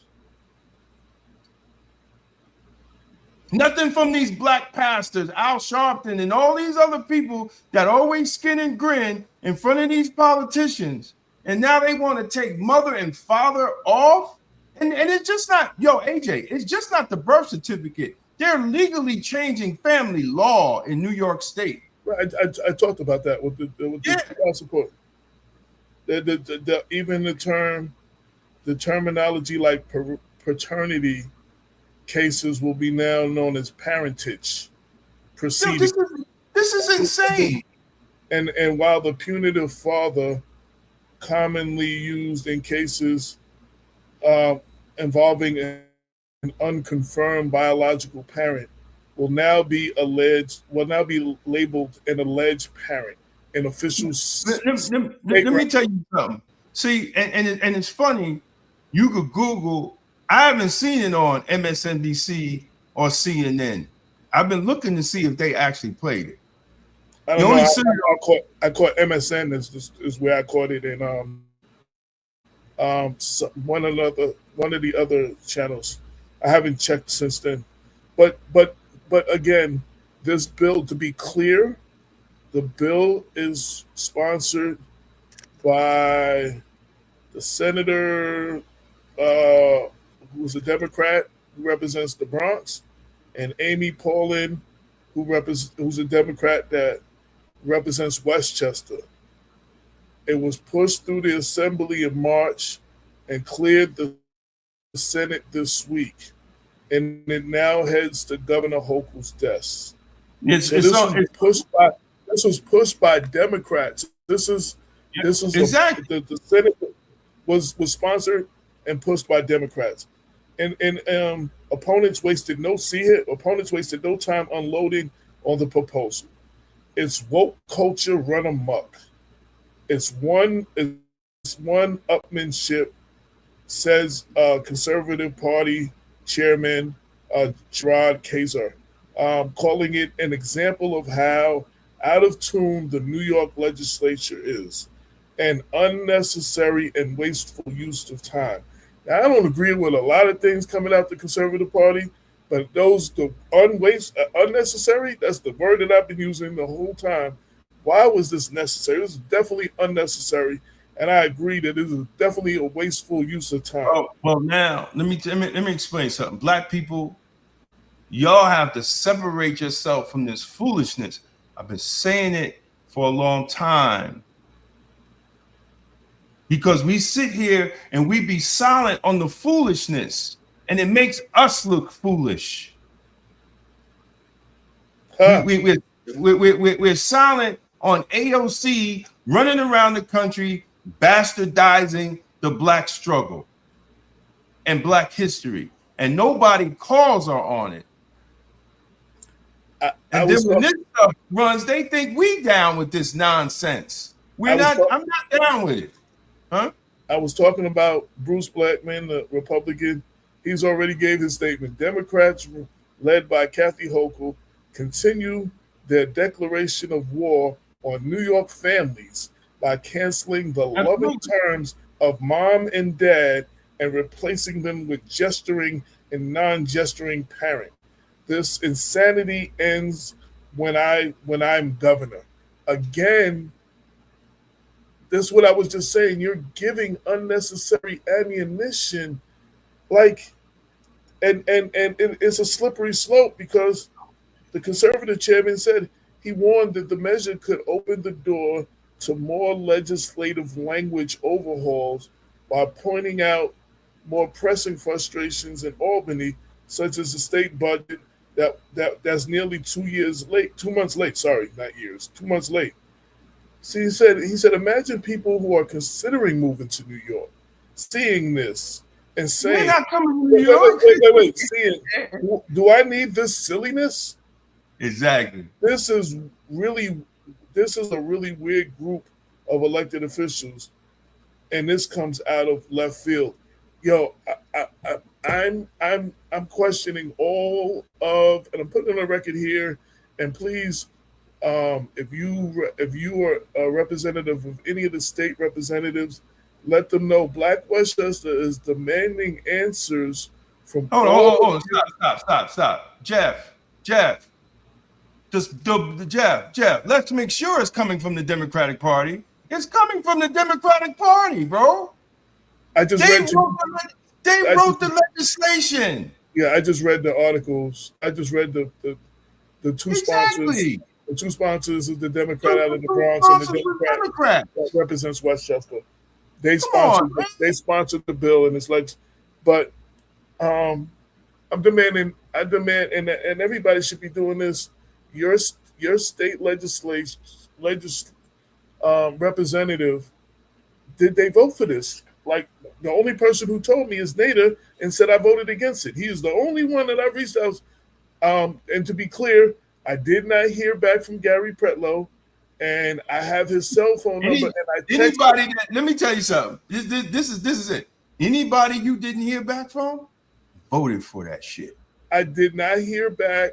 Nothing from these black pastors, Al Sharpton and all these other people that always skin and grin in front of these politicians. And now they want to take mother and father off. And it's just not, yo, AJ, it's just not the birth certificate. They're legally changing family law in New York State. Right, I talked about that with the child support. Even the terminology like paternity cases will be now known as parentage proceedings. This is insane. And while the punitive father, commonly used in cases involving an unconfirmed biological parent, will now be labeled an alleged parent. An official. Let me tell you something. See, and it's funny. You could Google. I haven't seen it on MSNBC or CNN. I've been looking to see if they actually played it. I don't know. I caught MSN is where I caught it in one of the other channels. I haven't checked since then. But again, this bill, to be clear, the bill is sponsored by the senator who's a Democrat who represents the Bronx, and Amy Pollin, who's a Democrat that represents Westchester. It was pushed through the Assembly in March and cleared the Senate this week, and it now heads to Governor Hochul's desk. This was pushed by Democrats. This is exactly the Senate was sponsored and pushed by Democrats, and opponents wasted no time unloading on the proposal. It's woke culture run amok. It's one upmanship, says Conservative Party Chairman Gerard Kaiser, calling it an example of how out of tune the New York legislature is, an unnecessary and wasteful use of time. Now, I don't agree with a lot of things coming out the Conservative Party, but the unnecessary, that's the word that I've been using the whole time. Why was this necessary? This is definitely unnecessary, and I agree that this is definitely a wasteful use of time. Oh, well, now let me explain something. Black people, y'all have to separate yourself from this foolishness. I've been saying it for a long time, because we sit here and we be silent on the foolishness, and it makes us look foolish. We're silent on AOC running around the country bastardizing the black struggle and black history, and nobody calls her on it. And then when this stuff runs, they think we down with this nonsense. I'm not down with it. Huh? I was talking about Bruce Blackman, the Republican. He's already gave his statement. Democrats, led by Kathy Hochul, continue their declaration of war on New York families by canceling the loving terms of mom and dad and replacing them with gesturing and non-gesturing parent. This insanity ends when I'm governor. Again, this is what I was just saying. You're giving unnecessary ammunition, like, and it's a slippery slope because the conservative chairman said he warned that the measure could open the door to more legislative language overhauls by pointing out more pressing frustrations in Albany, such as the state budget that's nearly 2 years late, 2 months late. Sorry, not years, 2 months late. See, he said, imagine people who are considering moving to New York, seeing this and saying, We're not coming to New York. wait, seeing, do I need this silliness? Exactly. This is a really weird group of elected officials, and this comes out of left field. Yo, I'm questioning all of, and I'm putting on a record here. And please, if you are a representative of any of the state representatives, let them know Black Westchester is demanding answers from. Oh, stop. Jeff. Jeff, let's make sure it's coming from the Democratic Party. It's coming from the Democratic Party, bro. They wrote the legislation. Yeah, I just read the articles. I just read the two sponsors. The two sponsors is the Democrat out of the Bronx and the Democrat that represents Westchester. They sponsored the bill, and it's like, but I demand, and everybody should be doing this. Your state representative, did they vote for this? Like, the only person who told me is Nader and said I voted against it. He is the only one that I reached out. And to be clear, I did not hear back from Gary Pretlow, and I have his cell phone number. And I anybody that, let me tell you something. This is it. Anybody you didn't hear back from voted for that shit. I did not hear back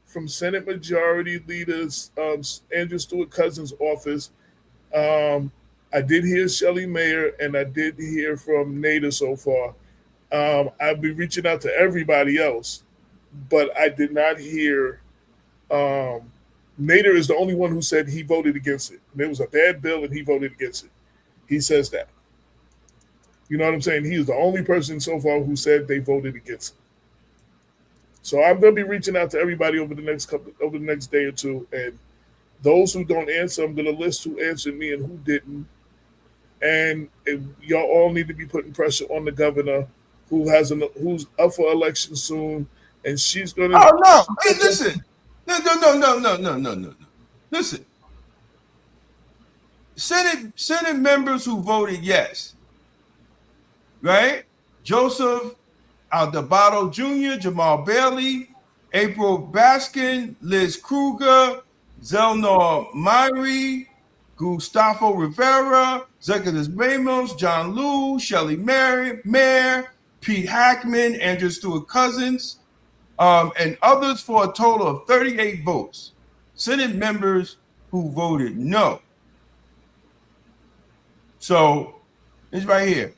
from Senate Majority Leaders Andrew Stewart Cousins' office. I did hear Shelley Mayer, and I did hear from Nader so far. I'll be reaching out to everybody else, but I did not hear. Nader is the only one who said he voted against it. And it was a bad bill, and he voted against it. He says that. You know what I'm saying? He is the only person so far who said they voted against it. So I'm going to be reaching out to everybody over the next day or two, and those who don't answer, I'm going to list who answered me and who didn't. And y'all all need to be putting pressure on the governor, who's up for election soon, and she's going to. Oh no! Hey, listen, no. Listen, Senate members who voted yes, right? Joseph Aldabato Jr., Jamal Bailey, April Baskin, Liz Kruger, Zelnor Myrie, Gustavo Rivera, Zechariah Ramos, John Liu, Shelley Mayer, Pete Hackman, Andrew Stewart Cousins, and others for a total of 38 votes. Senate members who voted no. So it's right here.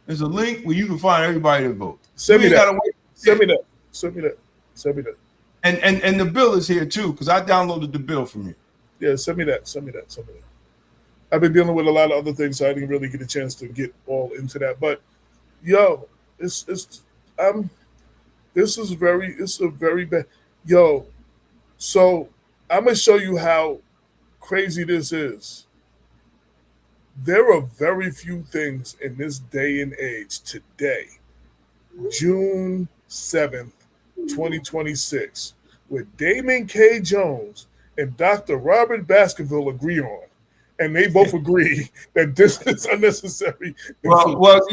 There's a link where you can find everybody to vote. Send me that. And the bill is here too, because I downloaded the bill from you. Yeah, send me that. I've been dealing with a lot of other things, so I didn't really get a chance to get all into that. But yo, this is a very bad. Yo, so I'm gonna show you how crazy this is. There are very few things in this day and age today, June 7th, 2026, where Damon K. Jones and Dr. Robert Baskerville agree on. And they both agree that this is unnecessary. Well,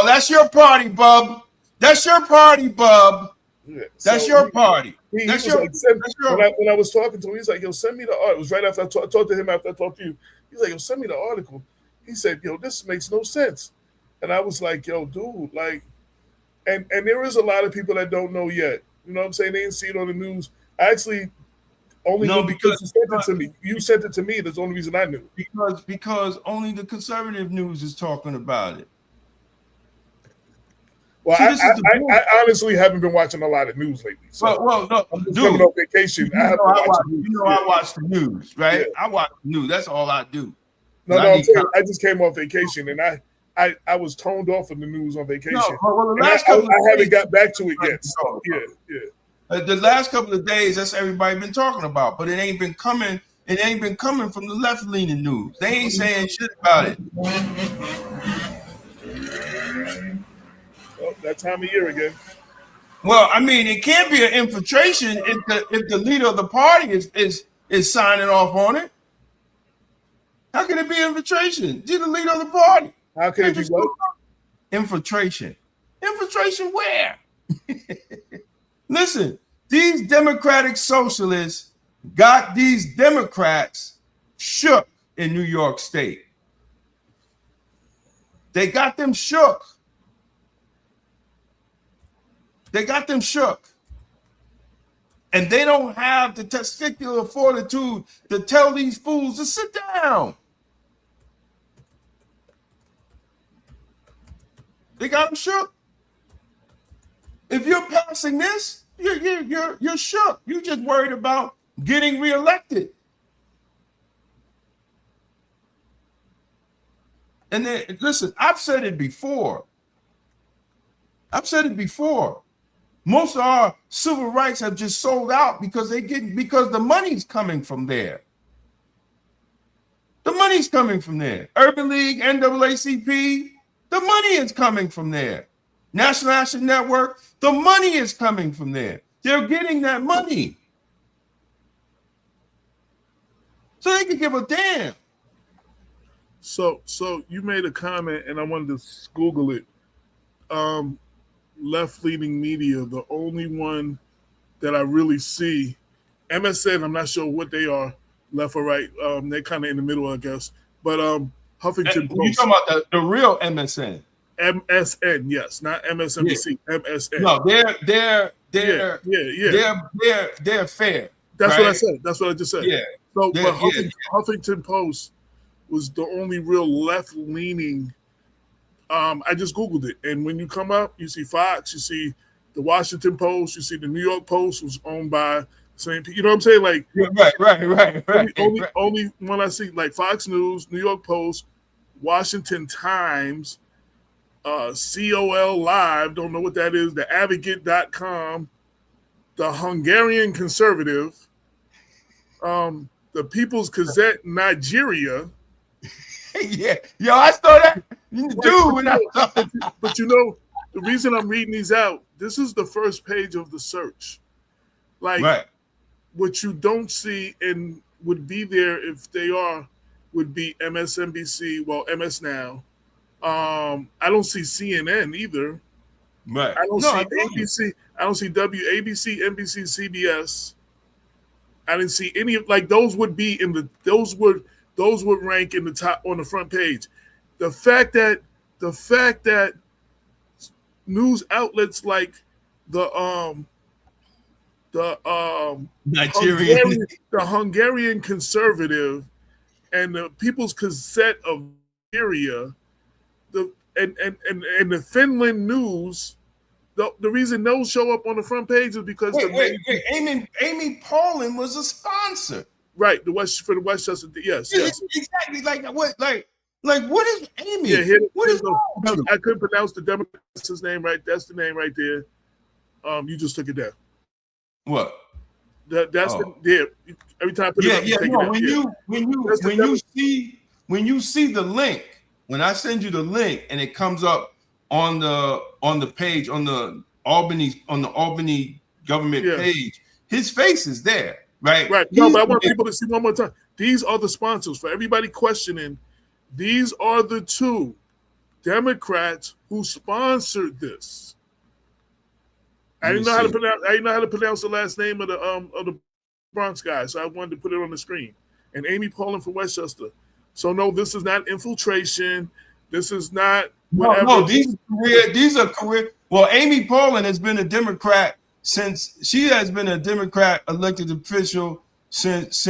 that's your party, bub. That's your party, bub. Yeah, that's your party. When I was talking to him, he's like, yo, send me the article. It was right after I talked to him after I talked to you. He's like, yo, send me the article. He said, yo, this makes no sense. And I was like, yo, dude, like, and there is a lot of people that don't know yet. You know what I'm saying? They didn't see it on the news. I Only No, because you sent it to me. You sent it to me. That's the only reason I knew. Because only the conservative news is talking about it. Well, See, I honestly haven't been watching a lot of news lately. So no, I'm just coming off vacation. I watch the news, right? Yeah. I watch the news. That's all I do. No, I'm saying I just came off vacation and I was toned off of the news on vacation. No, I haven't got back to it yet. So, yeah. The last couple of days, that's everybody been talking about, but it ain't been coming. It ain't been coming from the left-leaning news. They ain't saying shit about it. Well, that time of year again. Well, I mean, it can't be an infiltration if the leader of the party is signing off on it. How can it be infiltration? You're the leader of the party. How can it be what? Infiltration. Infiltration where? Listen, these democratic socialists got these Democrats shook in New York State. They got them shook. They got them shook. And they don't have the testicular fortitude to tell these fools to sit down. They got them shook. If you're passing this, you're shook. You're just worried about getting reelected. And then listen, I've said it before. Most of our civil rights have just sold out because the money's coming from there. The money's coming from there. Urban League, NAACP, the money is coming from there. National Action Network, the money is coming from there. They're getting that money. So they can give a damn. So you made a comment and I wanted to Google it. Left-leaning media, the only one that I really see, MSN, I'm not sure what they are, left or right. They're kind of in the middle, I guess. But Huffington Post. You're talking about the real MSN. MSN, yes, not MSNBC. Yeah. MSN. No, they're fair. That's right? what I said. That's what I just said. Yeah. So, but Huffington Post was the only real left-leaning. I just Googled it, and when you come up, you see Fox, you see the Washington Post, you see the New York Post was owned by the same people. You know what I'm saying? Like, right. Only one I see, like Fox News, New York Post, Washington Times, COL Live, don't know what that is, the Advocate.com, the Hungarian Conservative, the People's Gazette Nigeria. Yeah, yo, I saw that. But you know, the reason I'm reading these out, this is the first page of the search. Like, what you don't see and would be there if they are, would be MSNBC, well, MS Now. I don't see CNN either. Right. I don't see ABC. I don't see WABC, NBC, CBS. I didn't see any of those would be in the those would rank in the top on the front page. The fact that news outlets like the Hungarian Conservative and the People's Gazette of Nigeria, and the Finland News, the reason those show up on the front page is because Amy Pollin was a sponsor. Right, for the Westchester, yes. Exactly. What is Amy? Yeah, what is I couldn't pronounce the Democrat's name right. That's the name right there. You just took it down. What? That's every time I put it up, you take it down. When you see the link, when I send you the link and it comes up on the page on the Albany government page, his face is there. Right. No, but I want people to see one more time. These are the sponsors. For everybody questioning, these are the two Democrats who sponsored this. I didn't know how to pronounce the last name of the Bronx guy, so I wanted to put it on the screen. And Amy Pollin for Westchester. So no, this is not infiltration. This is not whatever. No, these are career. Well, Amy Pollin has been a Democrat since she has been a Democrat elected official since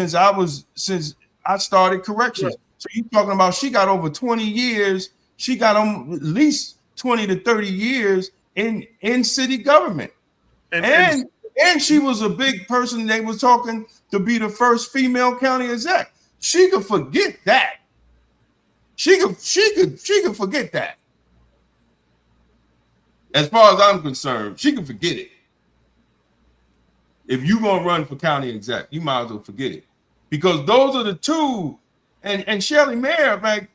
I started corrections. So you talking about she got over 20 years. She got at least 20 to 30 years in city government. And she was a big person. They was talking to be the first female county exec. She could forget that. She could forget that. As far as I'm concerned, she can forget it. If you're gonna run for county exec, you might as well forget it. Because those are the two. And Shelley Mayer, like,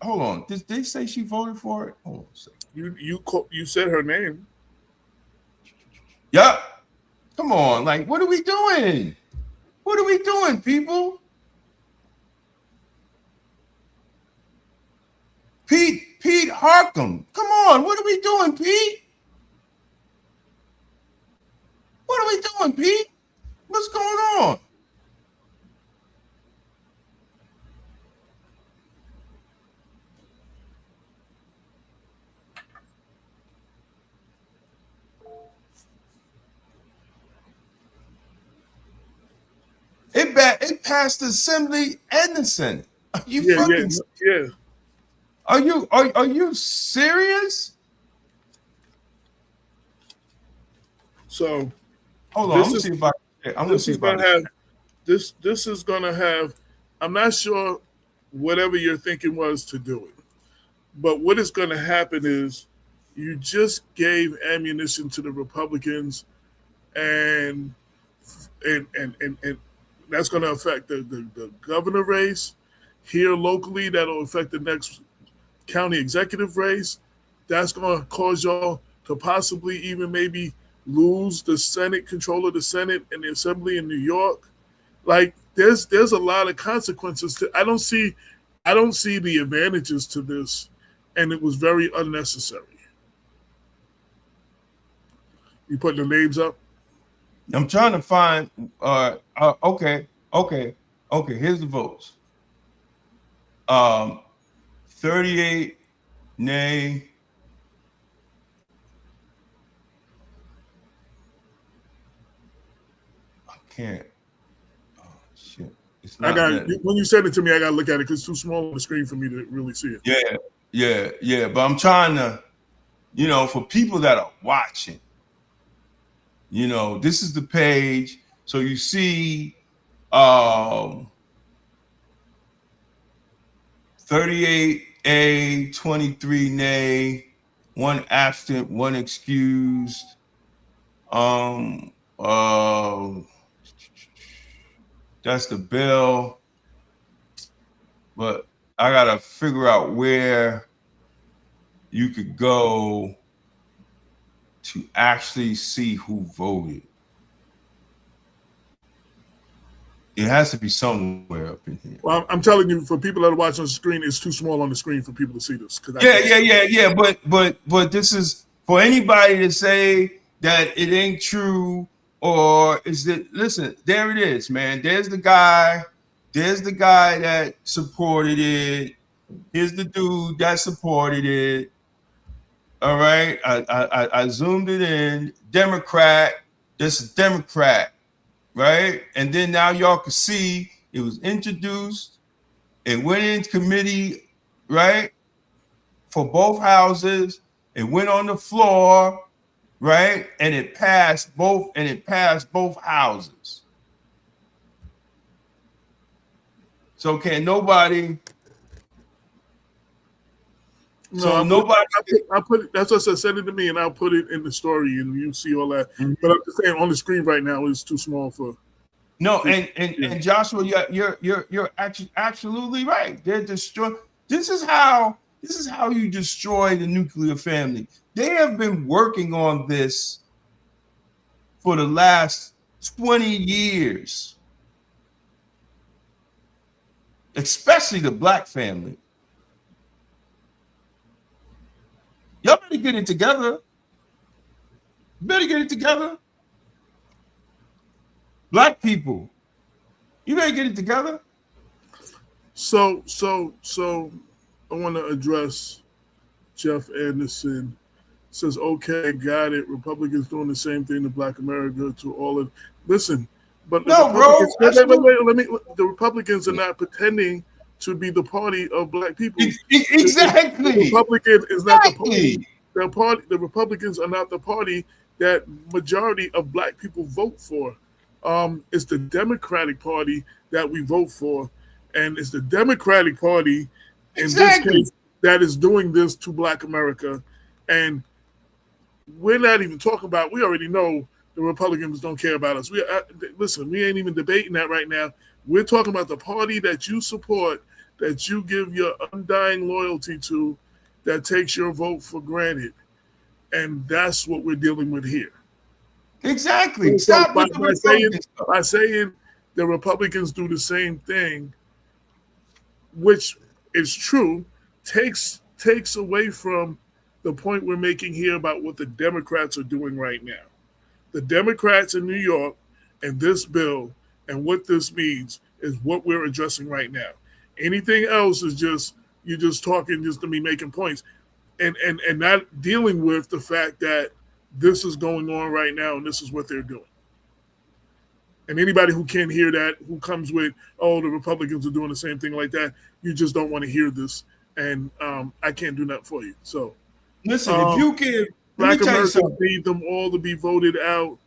hold on. Did they say she voted for it? Hold on a second. You said her name. Yep. Come on, like, what are we doing? What are we doing, people? Pete Harkham. Come on, what are we doing, Pete? What are we doing, Pete? What's going on? It passed the Assembly and the Senate. Are you yeah. Are you serious? So hold on. This is gonna have. I'm not sure whatever your thinking was to do it, but what is going to happen is you just gave ammunition to the Republicans, and that's going to affect the governor race here locally. That'll affect the next county executive race. That's going to cause y'all to possibly even maybe lose the Senate, control of the Senate and the Assembly in New York. Like there's a lot of consequences to. I don't see the advantages to this, and it was very unnecessary. You put the names up? I'm trying to find. Okay. Here's the votes. 38 nay. I can't. Oh shit! It's not. When you send it to me, I got to look at it because it's too small on the screen for me to really see it. Yeah. But I'm trying to, for people that are watching. This is the page. So you see 38A, 23 nay, 1 absent, 1 excused. That's the bill. But I gotta figure out where you could go to actually see who voted. It has to be somewhere up in here. Well, I'm telling you, for people that are watching on the screen, it's too small on the screen for people to see this. Yeah. But this is for anybody to say that it ain't true, or is it? Listen, there it is, man. There's the guy that supported it. Here's the dude that supported it. All right, I zoomed it in. Democrat. This is Democrat. Right? And then now y'all can see it was introduced. It went in committee, right? For both houses. It went on the floor, right? And it passed both houses. So can nobody nobody. I'll put it. That's what I said. Send it to me, and I'll put it in the story, and you see all that. Mm-hmm. But I'm just saying, on the screen right now, it's too small for. No, and Joshua, you're actually absolutely right. They're destroying. This is how you destroy the nuclear family. They have been working on this for the last 20 years, especially the black family. Y'all better get it together. Black people, you better get it together. So I want to address Jeff Anderson. Says, okay, got it. Republicans doing the same thing to Black America, to all of. Listen, But No, bro. The Republicans are not pretending to be the party of black people. Exactly. The Republican is not the Exactly. party. The Republicans are not the party that majority of black people vote for. It's the Democratic Party that we vote for, and it's the Democratic Party in this case that is doing this to Black America. And we're not even talking about. We already know the Republicans don't care about us. Listen, we ain't even debating that right now. We're talking about the party that you support, that you give your undying loyalty to, that takes your vote for granted. And that's what we're dealing with here. Exactly. So Stop by saying the Republicans do the same thing, which is true, takes away from the point we're making here about what the Democrats are doing right now. The Democrats in New York and this bill and what this means is what we're addressing right now. Anything else is just you're just talking just to be making points and not dealing with the fact that this is going on right now and this is what they're doing. And anybody who can't hear that, who comes with, oh, the Republicans are doing the same thing like that, you just don't want to hear this. And I can't do that for you. So listen, if you can, Black Americans need them all to be voted out.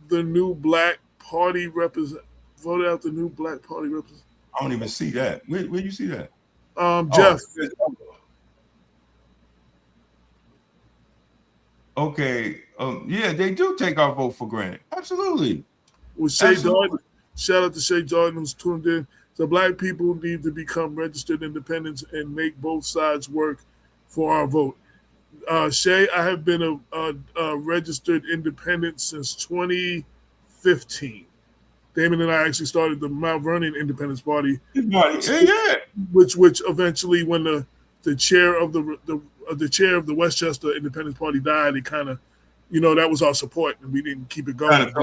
The new Black Party voted out the new Black Party representative. I don't even see that. Where you see that? Jeff. Okay. Yeah, they do take our vote for granted. Absolutely. Well, Shay Darden, shout out to Shay Darden who's tuned in. So Black people need to become registered independents and make both sides work for our vote. Shay, I have been a registered independent since 2015. Damon and I actually started the Mount Vernon Independence Party, which eventually, when the chair of the Westchester Independence Party died, it kind of, that was our support, and we didn't keep it going.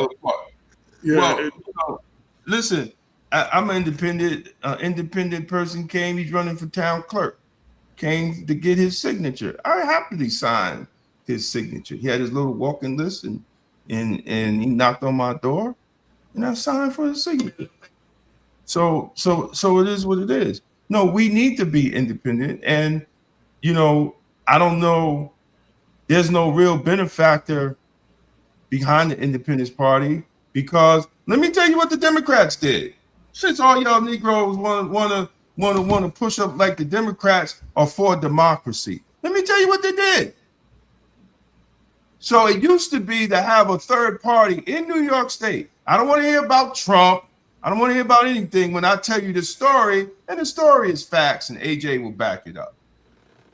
Yeah. Well, listen, I'm an independent person. Came, he's running for town clerk. Came to get his signature. I happily signed his signature. He had his little walking list, and he knocked on my door, and I signed for his signature. So it is what it is. No, we need to be independent, and I don't know. There's no real benefactor behind the Independence Party, because let me tell you what the Democrats did. Since all y'all Negroes want to push up like the Democrats are for democracy, let me tell you what they did. So it used to be to have a third party in New York State. I don't want to hear about Trump. I don't want to hear about anything when I tell you the story, and the story is facts, and AJ will back it up.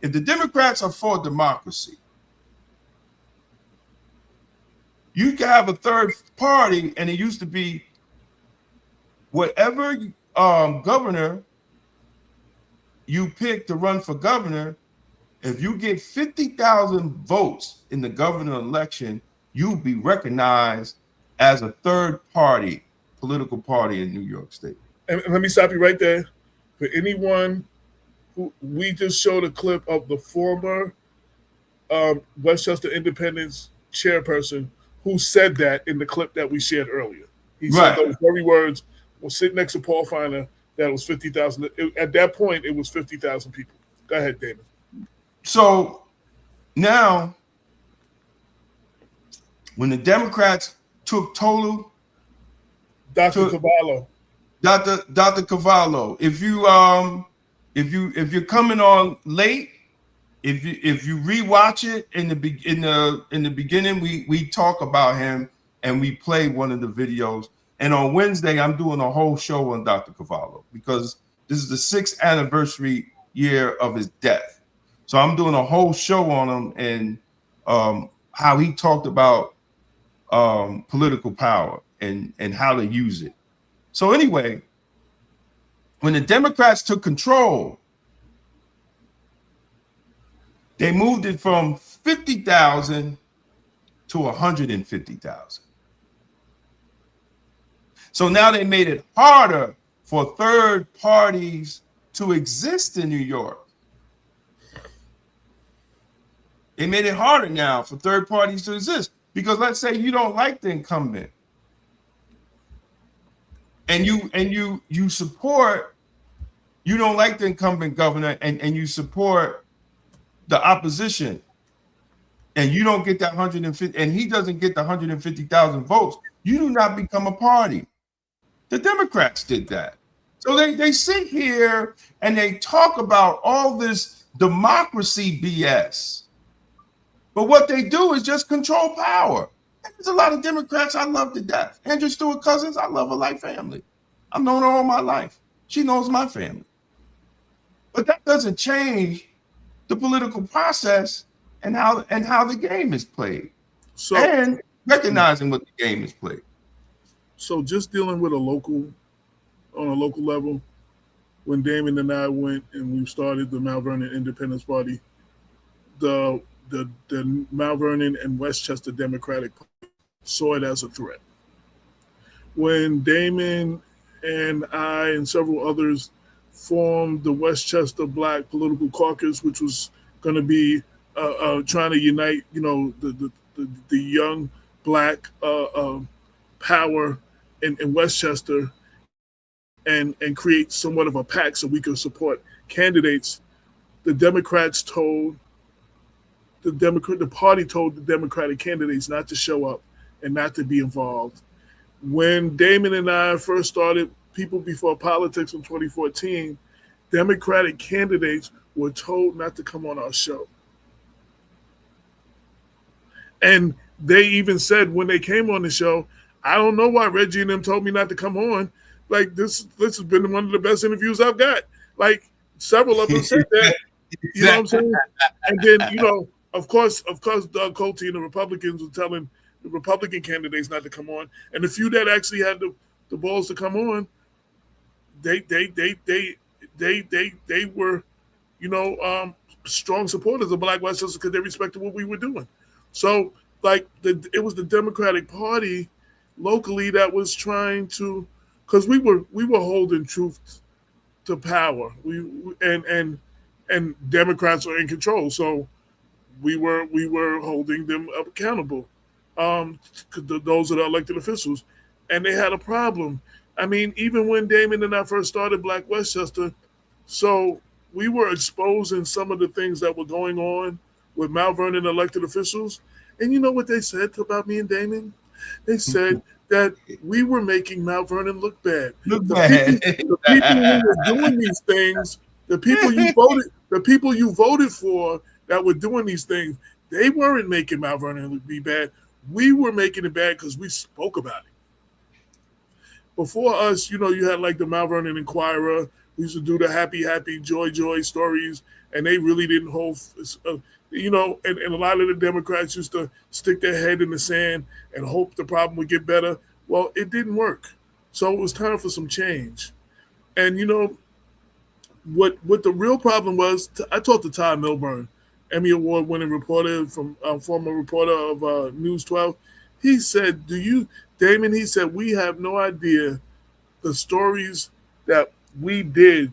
If the Democrats are for democracy, you can have a third party, and it used to be whatever governor you pick to run for governor, if you get 50,000 votes in the governor election, you'll be recognized as a third party, political party in New York State. And let me stop you right there. For anyone who, we just showed a clip of the former Westchester Independence chairperson who said that in the clip that we shared earlier. He said those very words. Was sitting next to Paul Feiner. That was 50,000. At that point, it was 50,000 people. Go ahead, David. So now, when the Democrats took total, Dr. Cavallo, if you're coming on late, if you rewatch it in the beginning, we talk about him and we play one of the videos. And on Wednesday, I'm doing a whole show on Dr. Cavallo because this is the 6th anniversary year of his death. So I'm doing a whole show on him and how he talked about political power and how to use it. So anyway, when the Democrats took control, they moved it from 50,000 to 150,000. So now they made it harder for third parties to exist in New York. They made it harder now for third parties to exist because let's say you don't like the incumbent. and you support, you don't like the incumbent governor, and you support the opposition, and you don't get that 150, and he doesn't get the 150,000 votes, you do not become a party. The Democrats did that. So they sit here and they talk about all this democracy BS. But what they do is just control power. And there's a lot of Democrats I love to death. Andrew Stewart Cousins, I love her like family. I've known her all my life. She knows my family. But that doesn't change the political process and how the game is played. So, and recognizing what the game is played. So just dealing with on a local level, when Damon and I went and we started the Mount Vernon Independence Party, the Mount Vernon and Westchester Democratic Party saw it as a threat. When Damon and I and several others formed the Westchester Black Political Caucus, which was going to be trying to unite, the young Black power in Westchester and create somewhat of a pack so we could support candidates. The Democrats told the party told the Democratic candidates not to show up and not to be involved. When Damon and I first started People Before Politics in 2014, Democratic candidates were told not to come on our show. And they even said when they came on the show, I don't know why Reggie and them told me not to come on. Like, this has been one of the best interviews I've got. Like, several of them said that. You know what I'm saying? And then, of course, Doug Colte and the Republicans were telling the Republican candidates not to come on. And the few that actually had the balls to come on, they were, strong supporters of Black Westchester because they respected what we were doing. So, it was the Democratic Party locally that was trying to, because we were holding truth to power. And Democrats are in control, so we were holding them accountable. Those are the elected officials, and they had a problem. I mean, even when Damon and I first started Black Westchester, so we were exposing some of the things that were going on with Mount Vernon elected officials. And you know what they said about me and Damon? They said that we were making Mount Vernon look bad. The people who were doing these things, the people you voted for that were doing these things, they weren't making Mount Vernon look bad. We were making it bad because we spoke about it. Before us, you had like the Mount Vernon Inquirer, who used to do the happy, joy stories, and they really didn't hold, and a lot of the Democrats used to stick their head in the sand and hope the problem would get better. Well, it didn't work. So it was time for some change. And, what the real problem was, I talked to Todd Milburn, Emmy Award-winning reporter former reporter of News 12. He said, Damon, he said, we have no idea the stories that we did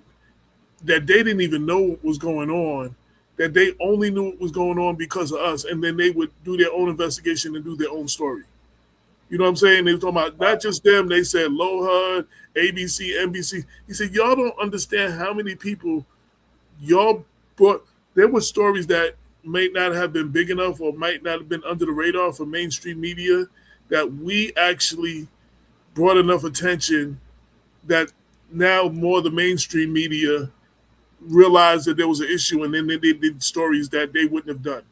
that they didn't even know what was going on, that they only knew what was going on because of us, and then they would do their own investigation and do their own story. You know what I'm saying? They were talking about not just them. They said LoHUD, ABC, NBC. He said, y'all don't understand how many people y'all brought. There were stories that may not have been big enough or might not have been under the radar for mainstream media that we actually brought enough attention that now more of the mainstream media realized that there was an issue, and then they did stories that they wouldn't have done.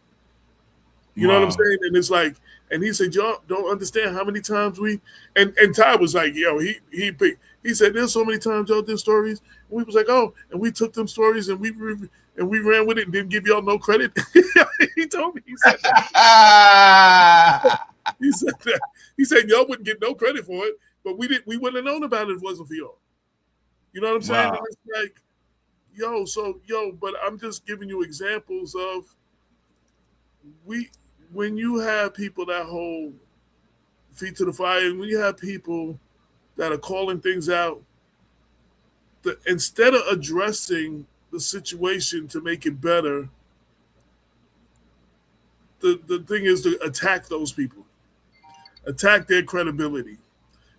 You know what I'm saying? And it's like, and he said, y'all don't understand how many times and Ty was like, he said, there's so many times y'all did stories. And we was like, oh, and we took them stories and we ran with it and didn't give y'all no credit. He told me, he said that. He said y'all wouldn't get no credit for it, but we wouldn't have known about it if it wasn't for y'all. You know what I'm saying? And it's like, but I'm just giving you examples of when you have people that hold feet to the fire, and when you have people that are calling things out, instead of addressing the situation to make it better, the thing is to attack those people, attack their credibility,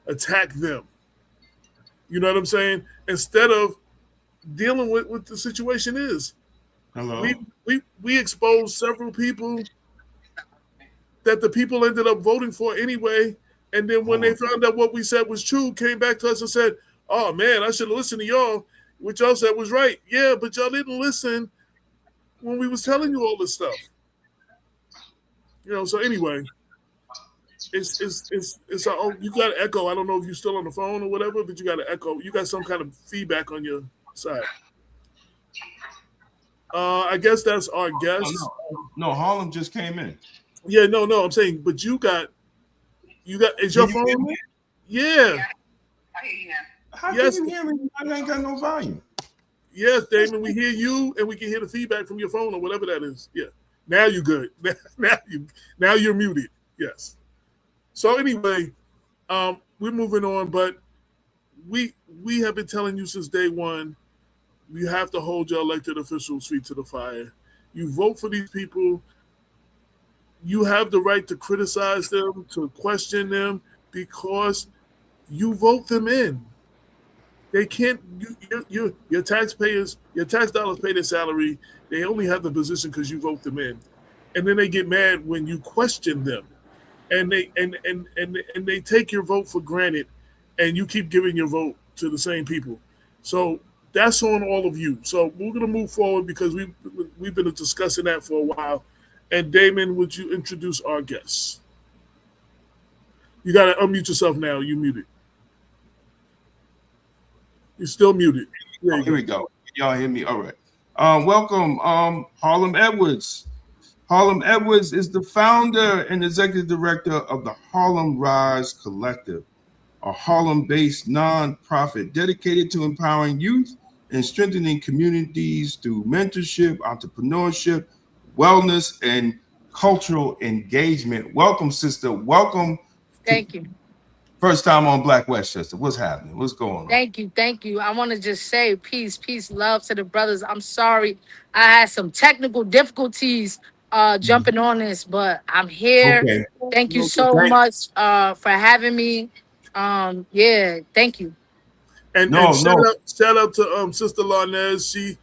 attack them. You know what I'm saying? Instead of dealing with what the situation is. Hello. We exposed several people that the people ended up voting for anyway. And then when they found out what we said was true, came back to us and said, "Oh man, I should have listened to y'all. What y'all said was right." Yeah, but y'all didn't listen when we was telling you all this stuff. You know. So anyway, it's our own, you got an echo. I don't know if you're still on the phone or whatever, but you got an echo. You got some kind of feedback on your side. I guess that's our guest. No, Harlem just came in. Yeah, no, I'm saying, but you got, is your phone? Yeah. How can you hear me? I ain't got no volume. Yes, Damon, we hear you, and we can hear the feedback from your phone or whatever that is. Yeah. Now you're good. Now you're muted. Yes. So anyway, we're moving on, but we have been telling you since day one, you have to hold your elected officials' feet to the fire. You vote for these people. You have the right to criticize them, to question them, because you vote them in. They can't. Your taxpayers, your tax dollars pay their salary. They only have the position because you vote them in, and then they get mad when you question them, and they take your vote for granted, and you keep giving your vote to the same people. So that's on all of you. So we're gonna move forward because we've been discussing that for a while. And Damon, would you introduce our guests? You got to unmute yourself now. You muted. You're still muted. Here we go. Y'all hear me? All right. Welcome, Harlem Edwards. Harlem Edwards is the founder and executive director of the Harlem Rise Collective, a Harlem-based nonprofit dedicated to empowering youth and strengthening communities through mentorship, entrepreneurship, wellness, and cultural engagement. Welcome, sister. Welcome. Thank you. First time on Black Westchester. What's happening? What's going on? Thank you. I want to just say peace, love to the brothers. I'm sorry I had some technical difficulties jumping on this, but I'm here. Okay. Thank you so much for having me. Yeah, thank you. And shout out to Sister Larnez. She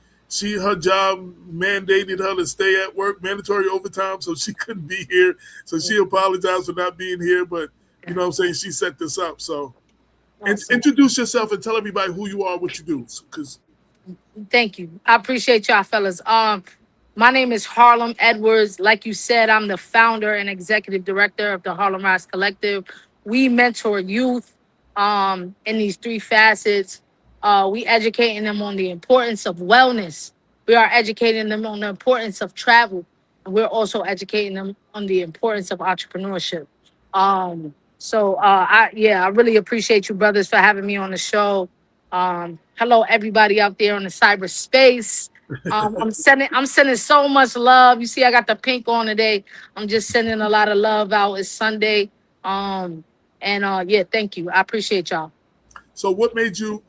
her job mandated her to stay at work, mandatory overtime, so she couldn't be here. So she apologized for not being here, but you know what I'm saying, she set this up. So introduce yourself and tell everybody who you are, what you do. Thank you. I appreciate y'all, fellas. My name is Harlem Edwards. Like you said, I'm the founder and executive director of the Harlem Rise Collective. We mentor youth in these three facets. We educating them on the importance of wellness. We are educating them on the importance of travel. And we're also educating them on the importance of entrepreneurship. I really appreciate you brothers for having me on the show. Hello, everybody out there on the cyberspace. I'm sending so much love. You see, I got the pink on today. I'm just sending a lot of love out. It's Sunday. Thank you. I appreciate y'all. So what made you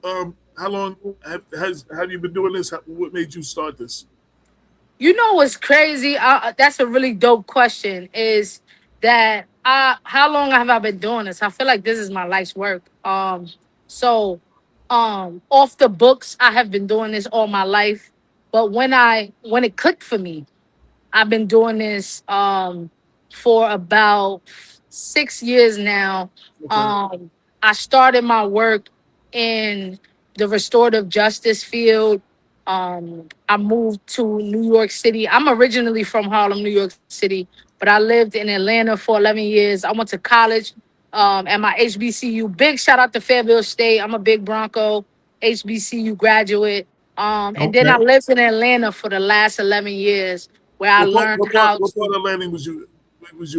how long have you been doing this? What made you start this? You know what's crazy? That's a really dope question. Is that how long have I been doing this? I feel like this is my life's work. Off the books, I have been doing this all my life. But when it clicked for me, I've been doing this for about 6 years now. Okay. I started my work in the restorative justice field. I moved to New York City. I'm originally from Harlem, New York City, but I lived in Atlanta for 11 years. I went to college at my HBCU. Big shout out to Fairfield State. I'm a big Bronco HBCU graduate. And then I lived in Atlanta for the last 11 years where I learned what part of Atlanta was you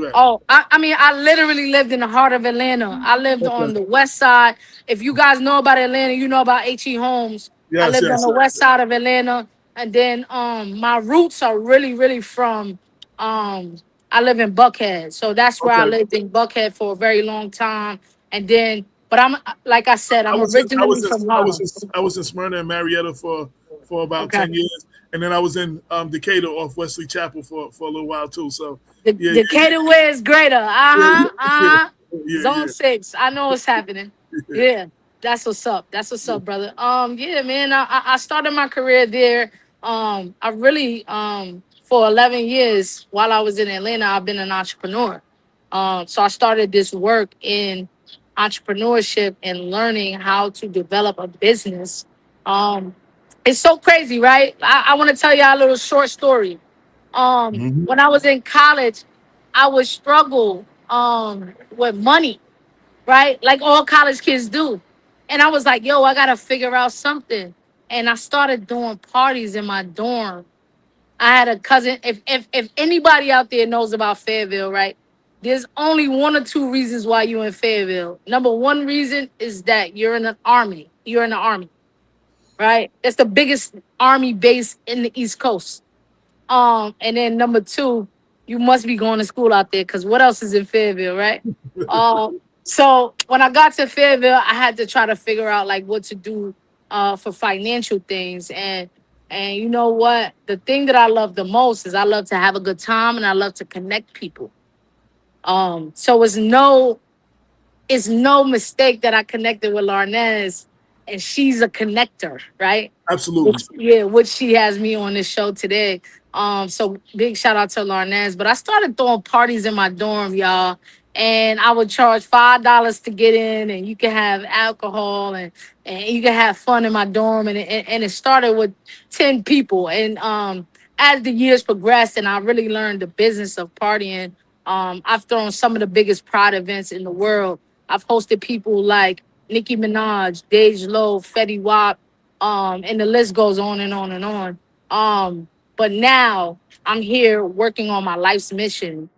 at? Oh, I mean, I literally lived in the heart of Atlanta. I lived on the west side. If you guys know about Atlanta, you know about H.E. Holmes. I lived on the west side of Atlanta. And then my roots are really, really from I live in Buckhead. So that's where I lived in Buckhead for a very long time. And then, but I'm like I said, I'm originally from Harlem. I was in Smyrna and Marietta for about 10 years. And then I was in Decatur off Wesley Chapel for a little while too. So Decatur is greater. Zone 6. I know what's happening. Yeah. That's what's up. That's what's up, brother. Yeah, man. I started my career there. I really for 11 years while I was in Atlanta, I've been an entrepreneur. So I started this work in entrepreneurship and learning how to develop a business. Um, it's so crazy, right? I want to tell you a little short story. Mhm. When I was in college, I would struggle with money, right? Like all college kids do. And I was like, yo, I gotta figure out something. And I started doing parties in my dorm. I had a cousin. If anybody out there knows about Fayetteville, right? There's only one or two reasons why you're in Fayetteville. Number one reason is that you're in an army. You're in the army, right? It's the biggest army base in the East Coast. And then number two, you must be going to school out there because what else is in Fayetteville, right? So when I got to Fayetteville, I had to try to figure out like what to do for financial things. And you know what? The thing that I love the most is I love to have a good time and I love to connect people. So it's no mistake that I connected with Larnez, and she's a connector, right? Absolutely. Which she has me on this show today. So big shout out to Larnez. But I started throwing parties in my dorm, y'all, and I would charge $5 to get in, and you can have alcohol and you can have fun in my dorm, and it started with 10 people, and as the years progressed, and I really learned the business of partying. I've thrown some of the biggest pride events in the world. I've hosted people like Nicki Minaj, Dej Loaf, Fetty Wap, and the list goes on and on and on. But now I'm here working on my life's mission.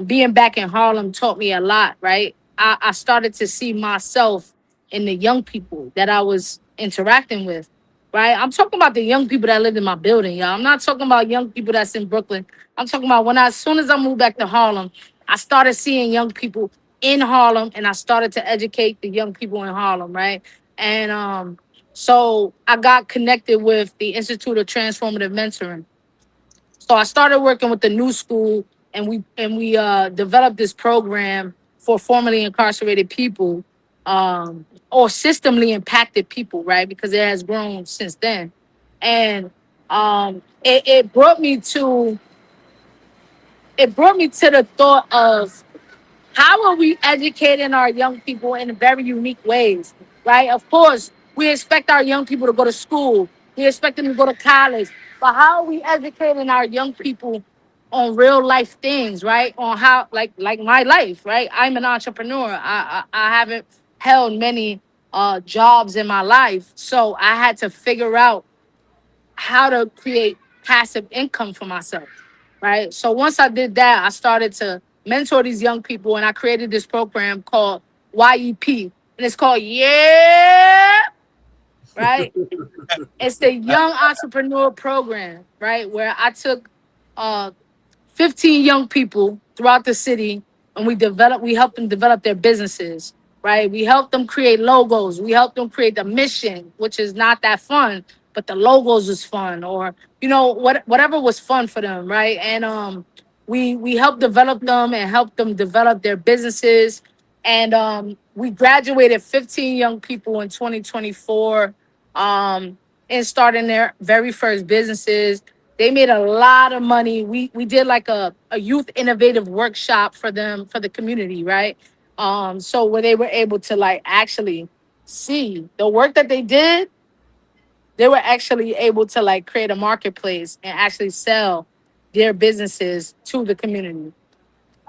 Being back in Harlem taught me a lot, right? I started to see myself in the young people that I was interacting with, right? I'm talking about the young people that lived in my building, y'all. I'm not talking about young people that's in Brooklyn. I'm talking about as soon as I moved back to Harlem, I started seeing young people in Harlem, and I started to educate the young people in Harlem, right? And so I got connected with the Institute of Transformative Mentoring. So I started working with the new school, and we developed this program for formerly incarcerated people, or systemically impacted people, right? Because it has grown since then, and it brought me to the thought of how are we educating our young people in very unique ways, right? Of course, we expect our young people to go to school. We expect them to go to college. But how are we educating our young people on real life things, right? On how, like my life, right? I'm an entrepreneur. I haven't held many jobs in my life. So I had to figure out how to create passive income for myself, right? So once I did that, I started to mentor these young people, and I created this program called YEP, and it's called right? It's the Young Entrepreneur Program, right? Where I took uh, 15 young people throughout the city, and we helped them develop their businesses, right? We helped them create logos. We helped them create the mission, which is not that fun, but the logos was fun, or whatever was fun for them, right? And we helped develop them and help them develop their businesses. And we graduated 15 young people in 2024, and starting their very first businesses. They made a lot of money. We did like a youth innovative workshop for them, for the community, right? So where they were able to like actually see the work that they did, they were actually able to like create a marketplace and actually sell their businesses to the community.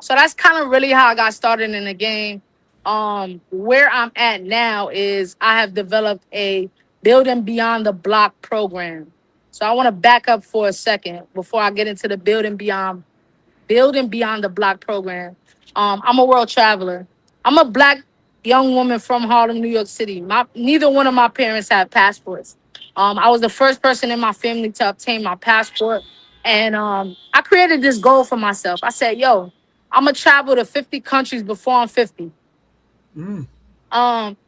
So that's kind of really how I got started in the game. Where I'm at now is I have developed a building beyond the block program. So I want to back up for a second before I get into the building beyond the block program. I'm a world traveler. I'm a black young woman from Harlem, New York City. Neither one of my parents had passports. I was the first person in my family to obtain my passport, and I created this goal for myself. I said, "Yo, I'm gonna travel to 50 countries before I'm 50.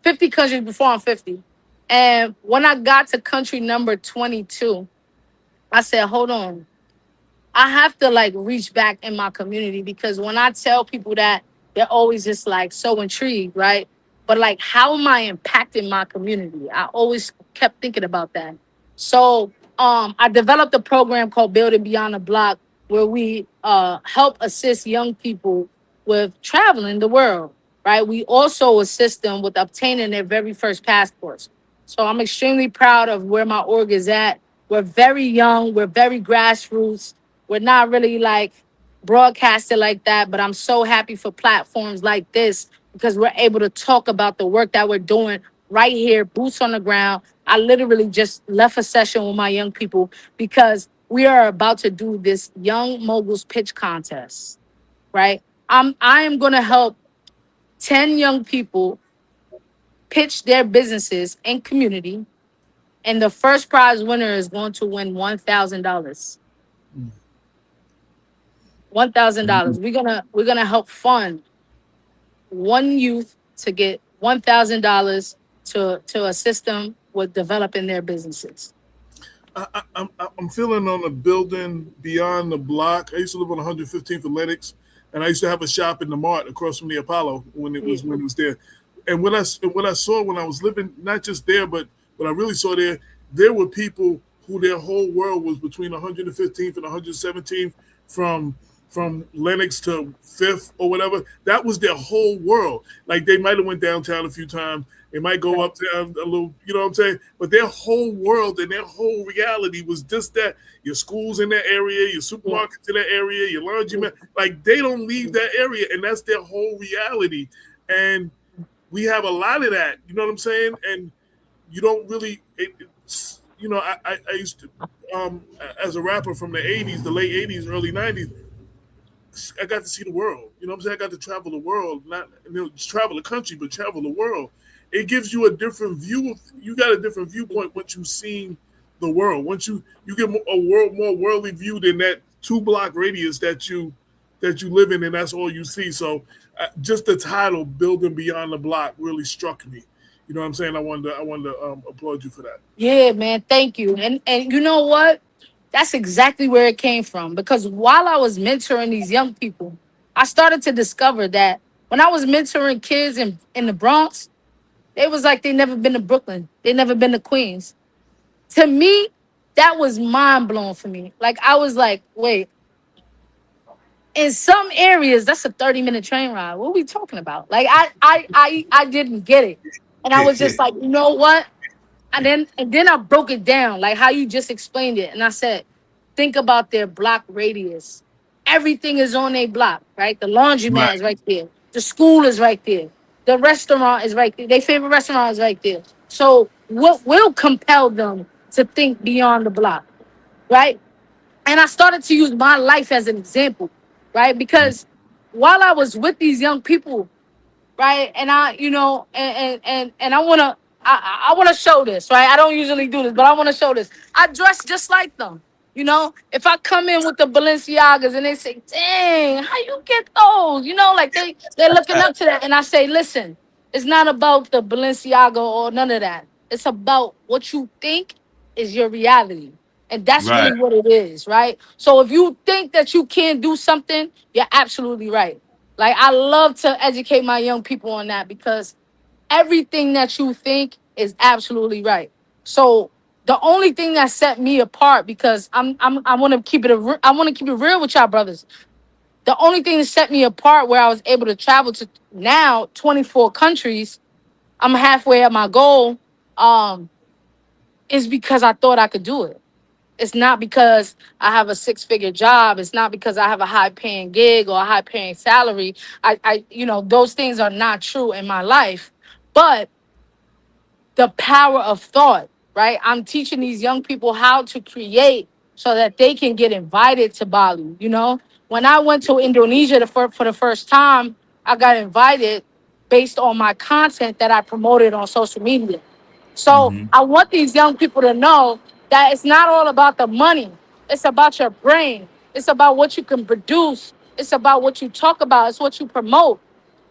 50 countries before I'm 50." And when I got to country number 22, I said, "Hold on. I have to like reach back in my community because when I tell people that, they're always just like so intrigued, right? but like, how am I impacting my community? I always kept thinking about that. So I developed a program called Building Beyond the Block, where we help assist young people with traveling the world, right? We also assist them with obtaining their very first passports. So I'm extremely proud of where my org is at. We're very young, we're very grassroots. We're not really like broadcasted like that, but I'm so happy for platforms like this because we're able to talk about the work that we're doing right here, boots on the ground. I literally just left a session with my young people because we are about to do this young moguls pitch contest, right? I am going to help 10 young people pitch their businesses and community, and the first prize winner is going to win $1,000. $1,000. We're gonna help fund one youth to get $1,000 to assist them with developing their businesses. I'm feeling on a building beyond the block. I used to live on 115th and Lenox, and I used to have a shop in the Mart across from the Apollo when it was there. And what I saw when I was living, not just there, but what I really saw there were people who their whole world was between 115th and 117th, from Lenox to Fifth or whatever. That was their whole world. Like they might have went downtown a few times. They might go up there a little, you know what I'm saying? But their whole world and their whole reality was just that. Your school's in that area, your supermarket's in that area, your laundromat. Like they don't leave that area, and that's their whole reality. And we have a lot of that, you know what I'm saying? And you don't really, I used to, as a rapper from the 80s, the late 80s, early 90s, I got to see the world. You know what I'm saying? I got to travel the world, not just travel the country, but travel the world. It gives you a different view. You got a different viewpoint once you've seen the world. Once you get more worldly view than that 2-block radius that you live in, and that's all you see. So just the title, Building Beyond the Block, really struck me. You know what I'm saying? I wanted to applaud you for that. Yeah, man, thank you. And you know what? That's exactly where it came from. Because while I was mentoring these young people, I started to discover that when I was mentoring kids in the Bronx, they was like they never been to Brooklyn. They never been to Queens. To me, that was mind blowing for me. Like I was like, wait, in some areas, that's a 30-minute train ride. What are we talking about? Like I didn't get it. And I was just like, you know what? And then I broke it down, like how you just explained it. And I said, think about their block radius. Everything is on a block, right? The laundromat is right there. The school is right there. The restaurant is right there. Their favorite restaurant is right there. So what will compel them to think beyond the block, right? And I started to use my life as an example, right? Because while I was with these young people, right, and and I wanna show this, right? I don't usually do this, but I want to show this. I dress just like them. You know, if I come in with the Balenciagas and they say, "Dang, how you get those?" You know, like they're looking up to that, and I say, "Listen, it's not about the Balenciaga or none of that. It's about what you think is your reality." And that's really what it is, right? So if you think that you can't do something, you're absolutely right. Like I love to educate my young people on that because everything that you think is absolutely right. So the only thing that set me apart, because I want to keep it I want to keep it real with y'all brothers. The only thing that set me apart, where I was able to travel to now 24 countries, I'm halfway at my goal, is because I thought I could do it. It's not because I have a 6-figure job. It's not because I have a high paying gig or a high paying salary. Those things are not true in my life. But the power of thought, right? I'm teaching these young people how to create so that they can get invited to Bali. You know, when I went to Indonesia for the first time, I got invited based on my content that I promoted on social media. So I want these young people to know that it's not all about the money. It's about your brain. It's about what you can produce. It's about what you talk about. It's what you promote.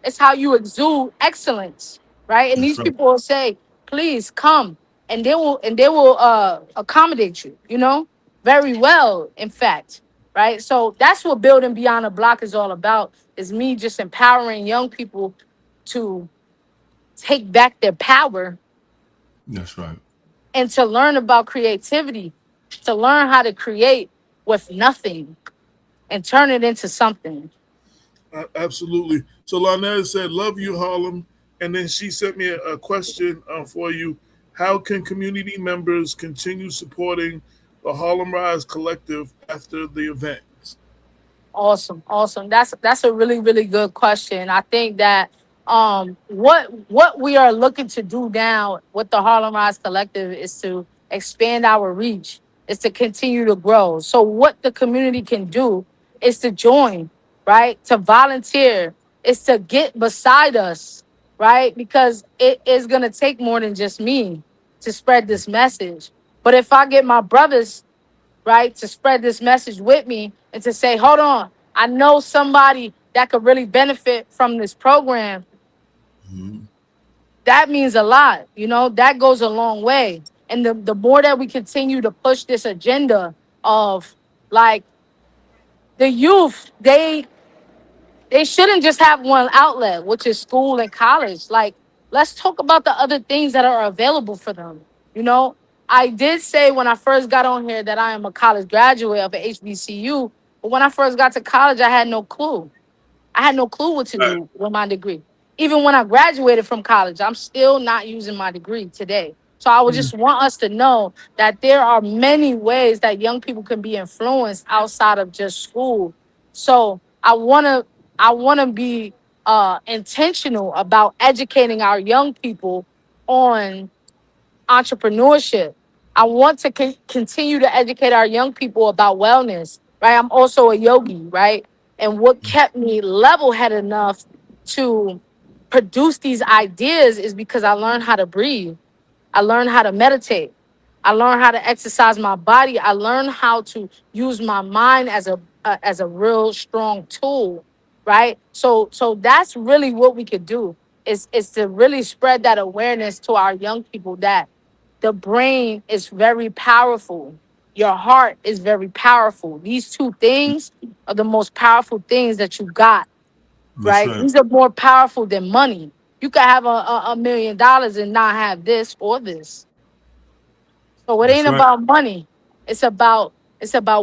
It's how you exude excellence, right? And these people will say, "Please come," and they will accommodate you. You know, very well, in fact, right? So that's what Building Beyond the Block is all about. Is me just empowering young people to take back their power That's right. and to learn about creativity, to learn how to create with nothing and turn it into something. Absolutely. So Lynette said, "Love you, Harlem," and then she sent me a question for you. How can community members continue supporting the Harlem Rise Collective after the event? Awesome, awesome. That's a really really good question. I think that what we are looking to do now with the Harlem Rise Collective is to expand our reach, is to continue to grow. So what the community can do is to join, right? To volunteer, is to get beside us, right? Because it is gonna take more than just me to spread this message. But if I get my brothers, right, to spread this message with me and to say, hold on, I know somebody that could really benefit from this program. That means a lot, that goes a long way. And the more that we continue to push this agenda of like the youth, they shouldn't just have one outlet, which is school and college. Like, let's talk about the other things that are available for them. You know, I did say when I first got on here that I am a college graduate of a HBCU, but when I first got to college, I had no clue. I had no clue what to do with my degree. Even when I graduated from college, I'm still not using my degree today. So I would just want us to know that there are many ways that young people can be influenced outside of just school. So I wanna be intentional about educating our young people on entrepreneurship. I want to continue to educate our young people about wellness, right? I'm also a yogi, right? And what kept me level-headed enough to produce these ideas is because I learned how to breathe. I learned how to meditate. I learned how to exercise my body. I learned how to use my mind as a real strong tool, right? So that's really what we could do is to really spread that awareness to our young people that the brain is very powerful. Your heart is very powerful. These two things are the most powerful things that you got, That's right? right. These are more powerful than money. You could have a $1 million and not have this or this. So it That's ain't right. about money. It's about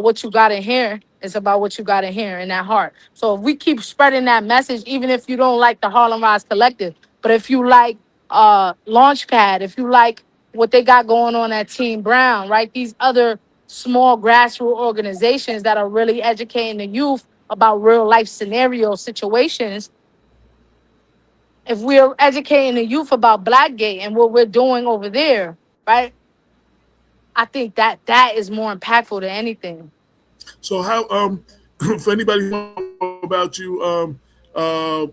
what you got in here. It's about what you got in here in that heart. So if we keep spreading that message, even if you don't like the Harlem Rise Collective, but if you like Launchpad, if you like what they got going on at Team Brown, right? These other small grassroots organizations that are really educating the youth about real life scenario situations. If we're educating the youth about Blackgate and what we're doing over there, right? I think that is more impactful than anything. So how for anybody who wants to know about you,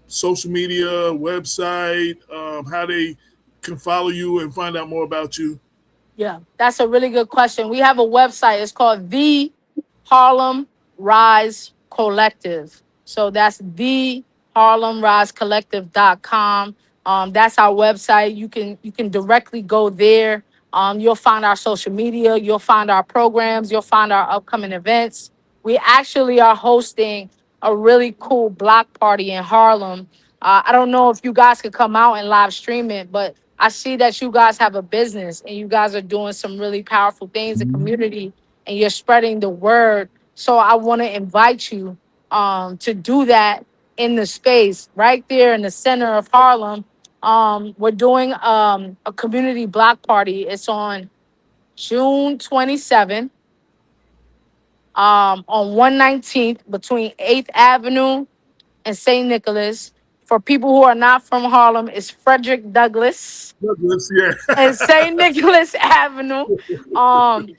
social media, website, how they can follow you and find out more about you. Yeah, that's a really good question. We have a website. It's called the Harlem Rise Collective. So that's the harlemrisecollective.com. That's our website. You can directly go there. You'll find our social media, you'll find our programs, you'll find our upcoming events. We actually are hosting a really cool block party in Harlem. I don't know if you guys could come out and live stream it, but I see that you guys have a business and you guys are doing some really powerful things in the community and you're spreading the word. So I want to invite you to do that in the space right there in the center of Harlem. We're doing a community block party. It's on June 27th on 119th between 8th Avenue and St. Nicholas. For people who are not from Harlem, it's Frederick Douglass Douglas, yeah. and St. Nicholas Avenue. Um,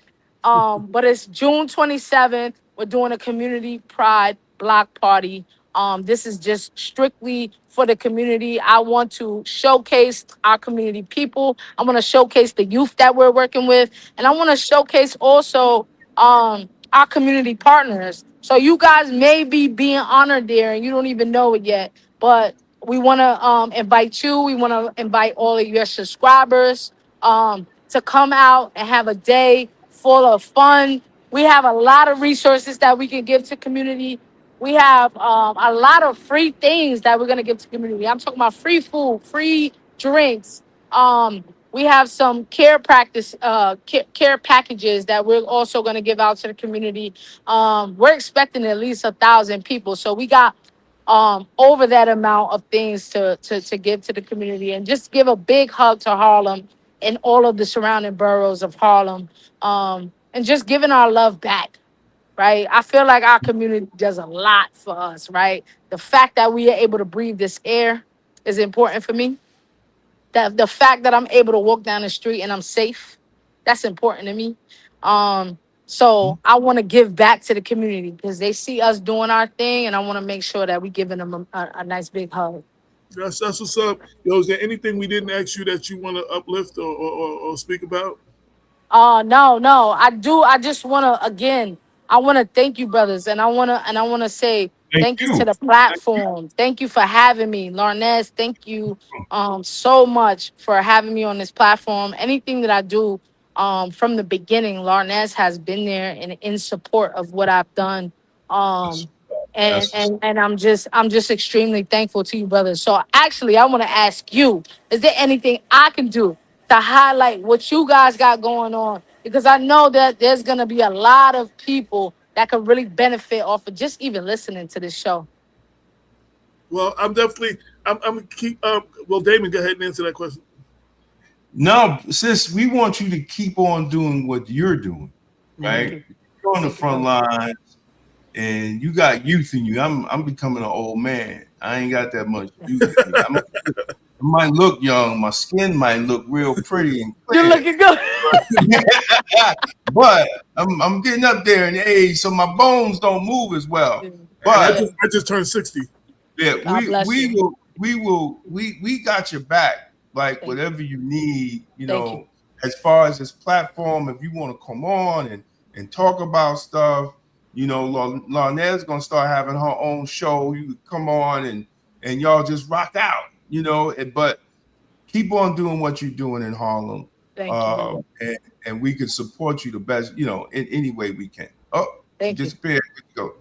but it's June 27th. We're doing a community pride block party. This is just strictly for the community. I want to showcase our community people. I want to showcase the youth that we're working with. And I want to showcase also our community partners. So you guys may be being honored there and you don't even know it yet. But we want to invite you. We want to invite all of your subscribers to come out and have a day full of fun. We have a lot of resources that we can give to community. We have a lot of free things that we're going to give to community. I'm talking about free food, free drinks. We have some care packages that we're also going to give out to the community. We're expecting at least 1,000 people, so we got over that amount of things to give to the community, and just give a big hug to Harlem and all of the surrounding boroughs of Harlem, and just giving our love back. Right, I feel like our community does a lot for us. Right, the fact that we are able to breathe this air is important for me. That the fact that I'm able to walk down the street and I'm safe, that's important to me. So I want to give back to the community because they see us doing our thing, and I want to make sure that we giving them a nice big hug. That's what's up. Yo, is there anything we didn't ask you that you want to uplift or speak about? No, I do. I just want to again. I want to thank you, brothers, and I want to say Thank thank you you. to the platform. Thank you for having me, Larnez. Thank you, so much for having me on this platform. Anything that I do, from the beginning, Larnez has been there and in support of what I've done. That's, Um, and that's and and I'm just extremely thankful to you, brothers. So actually, I want to ask you: is there anything I can do to highlight what you guys got going on? Because I know that there's gonna be a lot of people that could really benefit off of just even listening to this show. Well, I'm definitely. I'm keep. Well, Damon, go ahead and answer that question. no, sis, we want you to keep on doing what you're doing, Thank right? you. You're on the Thank you, front brother. line and you got youth in you. I'm becoming an old man. I ain't got that much youth in me. I might look young, my skin might look real pretty and You're clear. looking good. But I'm getting up there in age, so my bones don't move as well. And But I just turned 60. yeah, God bless you. we got your back. Like Thank you. whatever you need, Thank you. as far as this platform, if you want to come on and talk about stuff, Larnell's gonna start having her own show. You could come on and y'all just rock out, but keep on doing what you're doing in Harlem. Thank you, brother. And we can support you the best, in any way we can. Oh, she Thank you. disappeared. Go.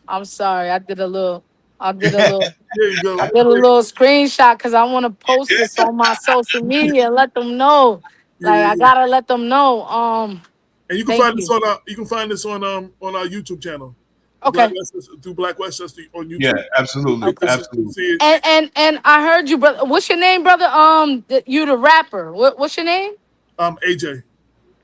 I'm sorry. I did a little There you go. I did a little screenshot because I want to post this on my social media and let them know. Like I Yeah. gotta let them know. And you can Thank find this you. on our YouTube channel. Okay. Black Westchester on Yeah, YouTube. absolutely, Okay. absolutely. See it. And I heard you, brother. What's your name, brother? You the rapper. What's your name? AJ.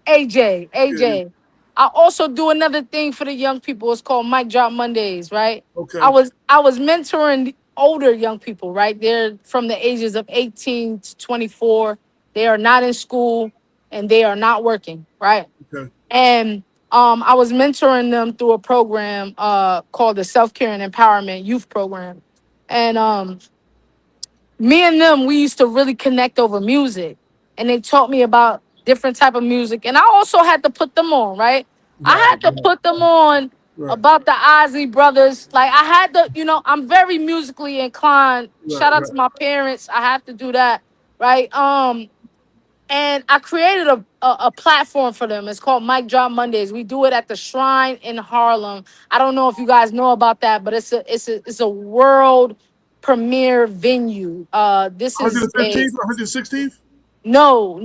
AJ. Yeah. AJ. I also do another thing for the young people. It's called Mic Drop Mondays, right? I Okay. was I was mentoring older young people, right? They're from the ages of 18 to 24. They are not in school and they are not working, right? Okay. And I was mentoring them through a program called the Self-Care and Empowerment Youth Program. And me and them, we used to really connect over music, and they taught me about different type of music, and I also had to put them on, right? I Right. had to put them on Right. about the Ozzy brothers. Like I had to, I'm very musically inclined. Right. Shout out Right. to my parents. I have to do that, right? And I created a platform for them. It's called Mic Drop Mondays. We do it at the Shrine in Harlem. I don't know if you guys know about that, but it's a world premiere venue. This is a 115th, 116th. no.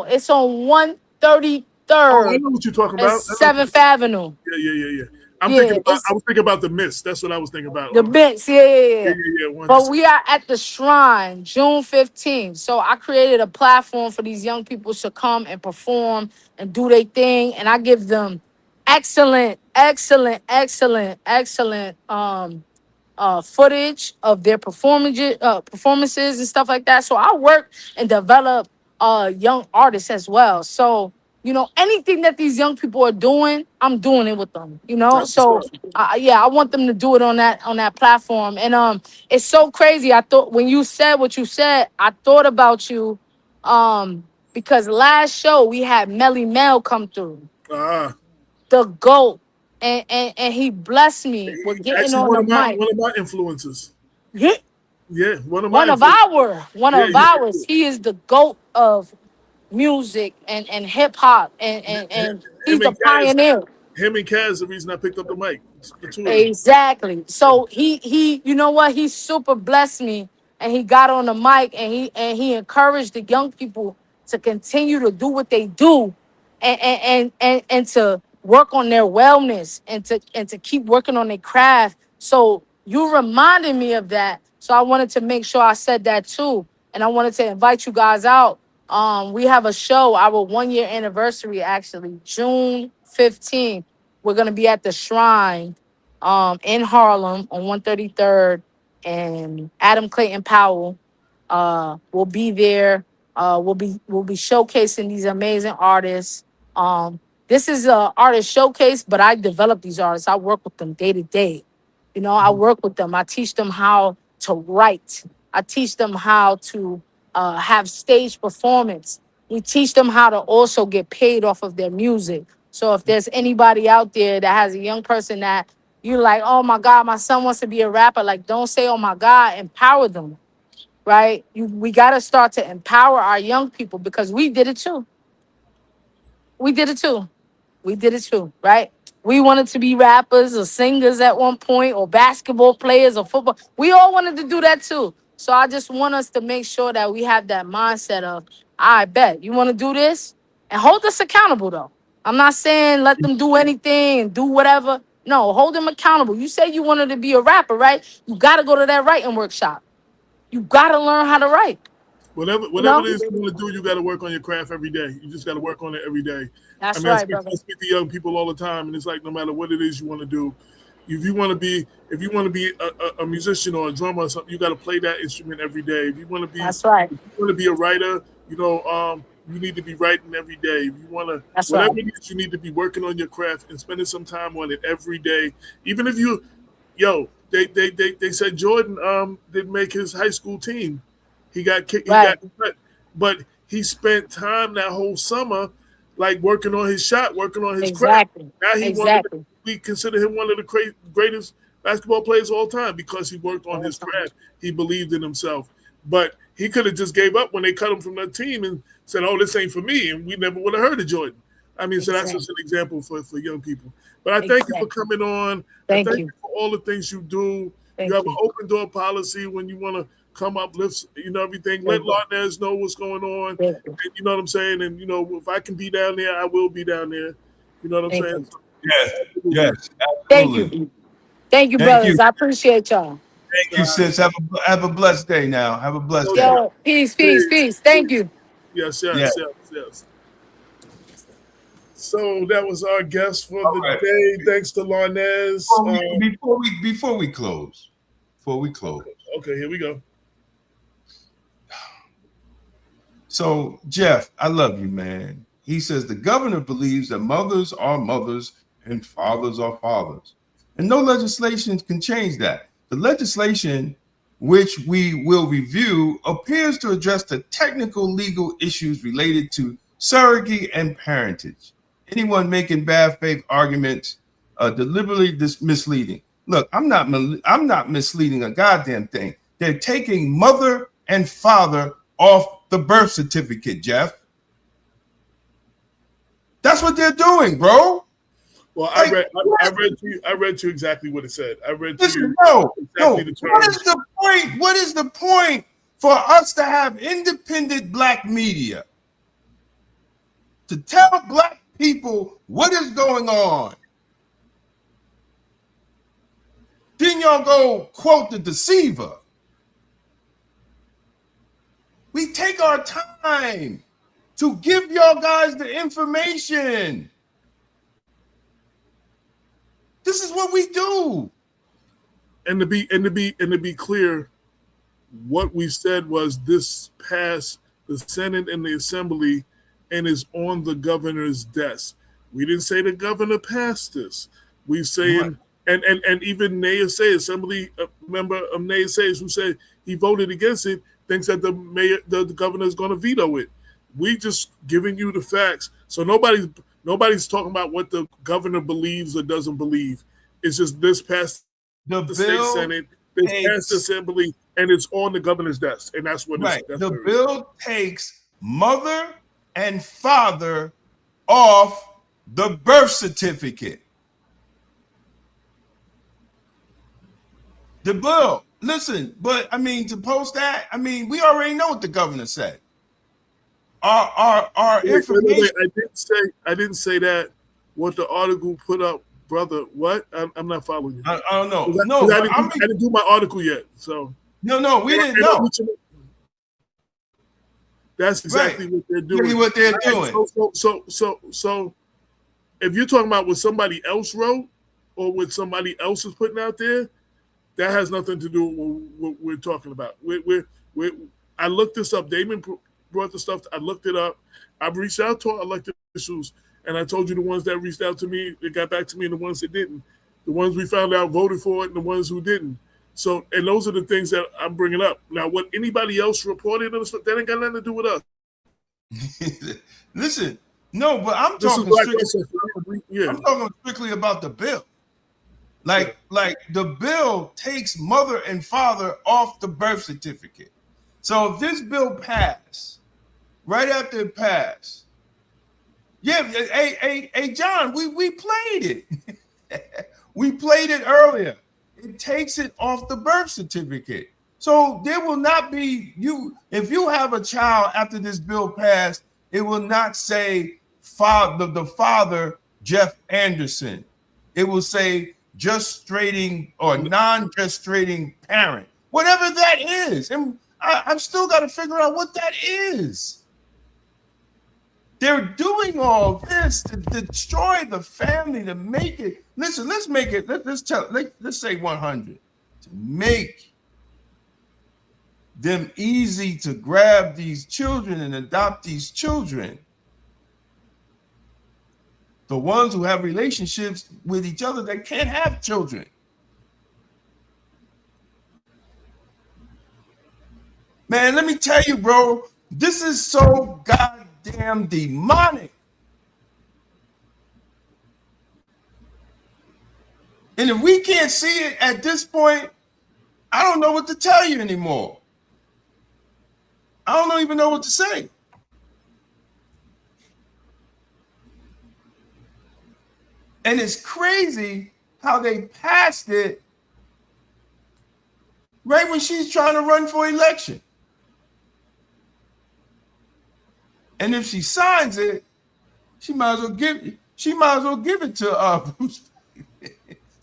It's on Oh, I 133rd know what you're talking and about. I know what 7th Avenue. yeah. Yeah, I was thinking about the Mist. That's what I was thinking about. the bits, yeah. One. But we are at the Shrine June 15th. So I created a platform for these young people to come and perform and do their thing. And I give them excellent footage of their performances and stuff like that. So I work and develop young artists as well. So anything that these young people are doing, I'm doing it with them. That's what's So up. yeah, I want them to do it on that platform. And it's so crazy. I thought when you said what you said, I thought about you, because last show we had Melly Mel come through, Ah, the GOAT, and he blessed me with getting actually, on the mic. one of my influences. Yeah, Yeah, one of my one of influences. ours. He is the GOAT of music and hip hop, and he's Him the and Kaz. pioneer. Him and Kaz, the reason I picked up the mic. The two of them. Exactly. So he you know what? He super blessed me, and he got on the mic and he encouraged the young people to continue to do what they do and to work on their wellness and to keep working on their craft. So you reminded me of that. So I wanted to make sure I said that too. And I wanted to invite you guys out. We have a show, our 1 year anniversary, actually, June 15th. We're gonna be at the Shrine in Harlem on 133rd, and Adam Clayton Powell will be there. We'll be showcasing these amazing artists. This is a artist showcase, but I develop these artists. I work with them day to day. You know, I work with them. I teach them how to write. I teach them how to have stage performance. We teach them how to also get paid off of their music. So if there's anybody out there that has a young person that you're like, oh my God, my son wants to be a rapper, like don't say, oh my God, empower them, right? We got to start to empower our young people because we did it too. We did it too. We did it too, right? We wanted to be rappers or singers at one point or basketball players or football. We all wanted to do that too. So I just want us to make sure that we have that mindset of, I bet you want to do this and hold us accountable though. I'm not saying let them do anything and do whatever. No, hold them accountable. You say you wanted to be a rapper, right? You got to go to that writing workshop. You got to learn how to write. Whatever it is you want to do, you got to work on your craft every day. You just got to work on it every day. That's I right, brother. I speak to young people all the time, and it's like no matter what it is you want to do, if you want to be a musician or a drummer or something, you got to play that instrument every day. If you want to be, that's right. If you want to be a writer, you need to be writing every day. If you want to, that's whatever right. it is, you need to be working on your craft and spending some time on it every day. Even if you, they said Jordan didn't make his high school team. He got kicked. He got cut, but he spent time that whole summer, like working on his shot, working on his craft. Now we consider him one of the greatest basketball players of all time because he worked on his craft. He believed in himself. But he could have just gave up when they cut him from that team and said, "Oh, this ain't for me," and we never would have heard of Jordan. I mean, so that's just an example for young people. But I thank you for coming on. Thank you for all the things you do. You have an open door policy when you want to come up, lift, everything. Let Larnez know what's going on. And you know what I'm saying? And, if I can be down there, I will be down there. You know what I'm saying? Yes, absolutely. Thank you, brothers. I appreciate y'all. Thank you, sis. Have a blessed day now. Have a blessed day. Yo, peace. Thank you. Yes. So that was our guest for the day. Thanks to Larnez. Before we close. Okay, here we go. So, Jeff, I love you, man. He says the governor believes that mothers are mothers and fathers are fathers. And no legislation can change that. The legislation, which we will review, appears to address the technical legal issues related to surrogacy and parentage. Anyone making bad faith arguments deliberately misleading. Look, I'm not misleading a goddamn thing. They're taking mother and father off the birth certificate, Jeff. That's what they're doing, bro. Well, I read to you exactly what it said. I read to you exactly the terms. What is the point? What is the point for us to have independent black media to tell black people what is going on? Then y'all go quote the deceiver. We take our time to give y'all guys the information. This is what we do. And to be clear, what we said was this passed the Senate and the Assembly and is on the governor's desk. We didn't say the governor passed this. We saying and even Naya Say, Assembly member of Naya Sayers, who said he voted against it, thinks that the governor is going to veto it. We just giving you the facts. So nobody's talking about what the governor believes or doesn't believe. It's just this passed the state Senate, this passed the Assembly, and it's on the governor's desk. And that's what the bill takes mother and father off the birth certificate. The bill. Listen, but I mean, to post that, I mean, we already know what the governor said. Our information. Wait, I didn't say that. What the article put up, brother? What? I'm not following you. I don't know. I didn't do my article yet. So no, we didn't know. That's exactly what they're doing. Really what they're doing. So, if you're talking about what somebody else wrote or what somebody else is putting out there, that has nothing to do with what we're talking about. I looked this up. Damon brought the stuff. I looked it up. I've reached out to our elected officials, and I told you the ones that reached out to me, they got back to me, and the ones that didn't. The ones we found out voted for it, and the ones who didn't. So, and those are the things that I'm bringing up. Now, what anybody else reported, that ain't got nothing to do with us. Listen, no, but I'm talking strictly about the bill. Like the bill takes mother and father off the birth certificate. So if this bill passed, right after it passed, yeah, hey, John, we played it. We played it earlier. It takes it off the birth certificate. So there will not be if you have a child after this bill passed, it will not say the father Jeff Anderson. It will say gestating or non-gestating parent, whatever that is. And I've still got to figure out what that is. They're doing all this to destroy the family, to make it. Listen, let's make it. Let's say 100 to make them easy to grab these children and adopt these children. The ones who have relationships with each other that can't have children. Man, let me tell you, bro, this is so goddamn demonic. And if we can't see it at this point, I don't know what to tell you anymore. I don't even know what to say. And it's crazy how they passed it right when she's trying to run for election. And if she signs it, she might as well give it to Bruce.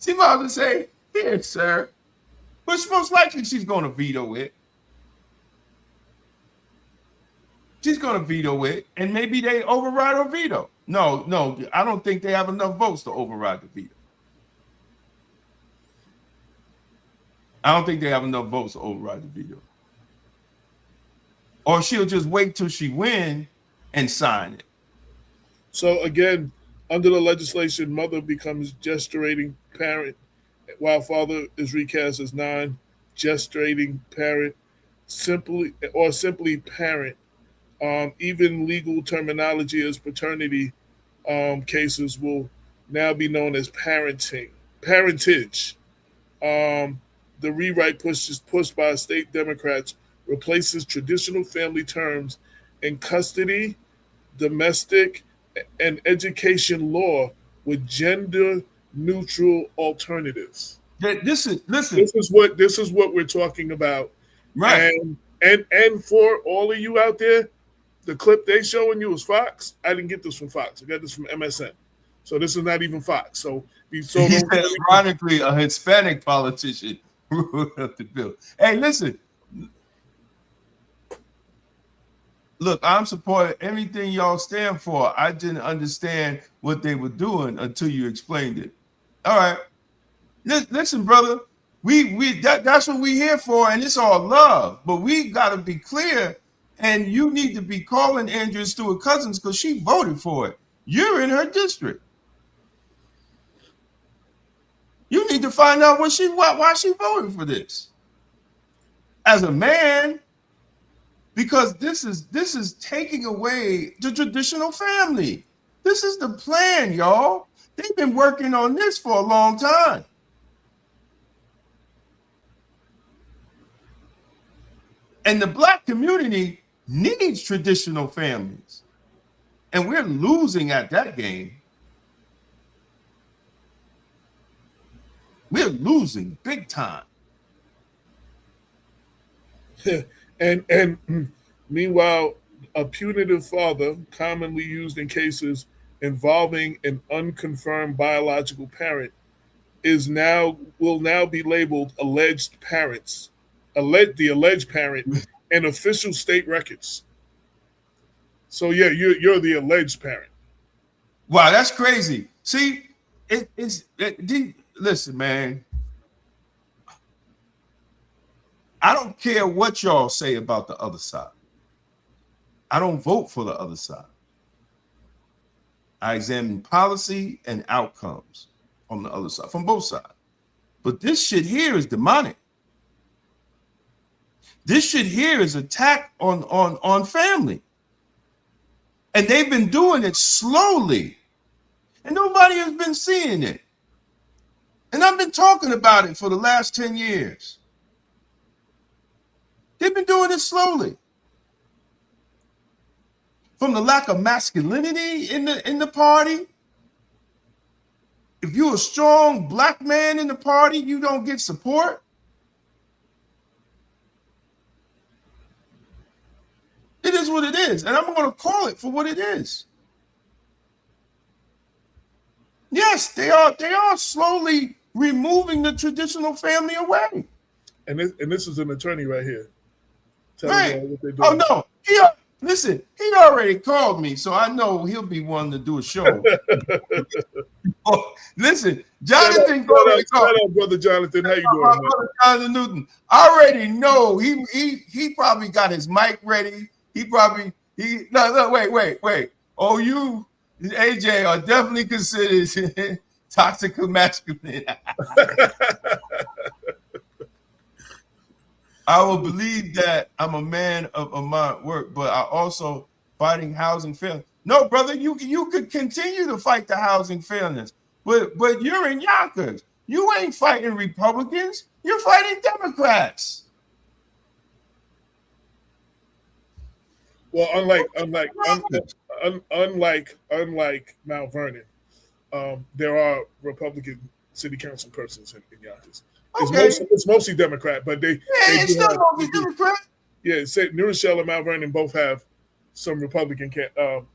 She might as well say, "Here, sir." But most likely she's going to veto it. She's going to veto it, and maybe they override her veto. No, I don't think they have enough votes to override the veto. I don't think they have enough votes to override the veto. Or she'll just wait till she wins and sign it. So again, under the legislation, mother becomes gestating parent, while father is recast as non-gestating parent, simply parent. Even legal terminology as paternity cases will now be known as parentage. The rewrite pushed by state Democrats replaces traditional family terms in custody, domestic, and education law with gender-neutral alternatives. This is what we're talking about, right? And for all of you out there, the clip they showing you is Fox. I didn't get this from Fox. I got this from MSN. So this is not even Fox. So ironically, a Hispanic politician wrote up the bill. Hey, listen. Look, I'm supporting everything y'all stand for. I didn't understand what they were doing until you explained it. All right. Listen, brother. That's what we're here for, and it's all love. But we got to be clear. And you need to be calling Andrea Stewart Cousins because she voted for it. You're in her district. You need to find out why she voted for this. As a man, because this is taking away the traditional family. This is the plan, y'all. They've been working on this for a long time. And the Black community needs traditional families. And we're losing at that game. We're losing big time. and meanwhile, a punitive father, commonly used in cases involving an unconfirmed biological parent, will now be labeled alleged parents, the alleged parent, in official state records. So yeah, you're the alleged parent. Wow, that's crazy. See, listen, man. I don't care what y'all say about the other side. I don't vote for the other side. I examine policy and outcomes on the other side, from both sides. But this shit here is demonic. This shit here is attack on family. And they've been doing it slowly. And nobody has been seeing it. And I've been talking about it for the last 10 years. They've been doing it slowly. From the lack of masculinity in the party. If you're a strong black man in the party, you don't get support. It is what it is. And I'm going to call it for what it is. Yes, they are slowly removing the traditional family away. And this is an attorney right here. Right. What they're doing. Oh no. Listen, he already called me, so I know he'll be wanting to do a show. Oh, listen, Jonathan, shout out, brother Jonathan. How you doing, man? Brother Jonathan Newton. I already know he probably got his mic ready. Wait. Oh, you, AJ, are definitely considered toxic masculine. I will believe that I'm a man of my work, but I also fighting housing fairness. No, brother, you could continue to fight the housing fairness, but you're in Yonkers. You ain't fighting Republicans. You're fighting Democrats. Well, unlike Mount Vernon, there are Republican city council persons in Yonkers. It's mostly Democrat, but it's still mostly Democrat. Yeah, New Rochelle and Mount Vernon both have some Republican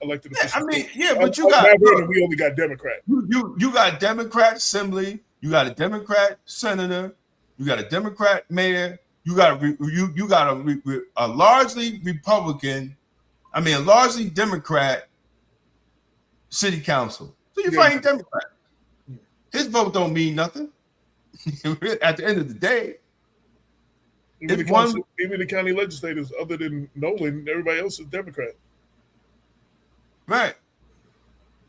elected officials. I mean, yeah, but you got Mount Vernon, we only got Democrat. You got Democrat assembly. You got a Democrat senator. You got a Democrat mayor. You got a largely Republican. I mean, a largely Democrat city council. So you're fighting Democrat. His vote don't mean nothing. At the end of the day, even the county legislators, other than Nolan, everybody else is Democrat. Right.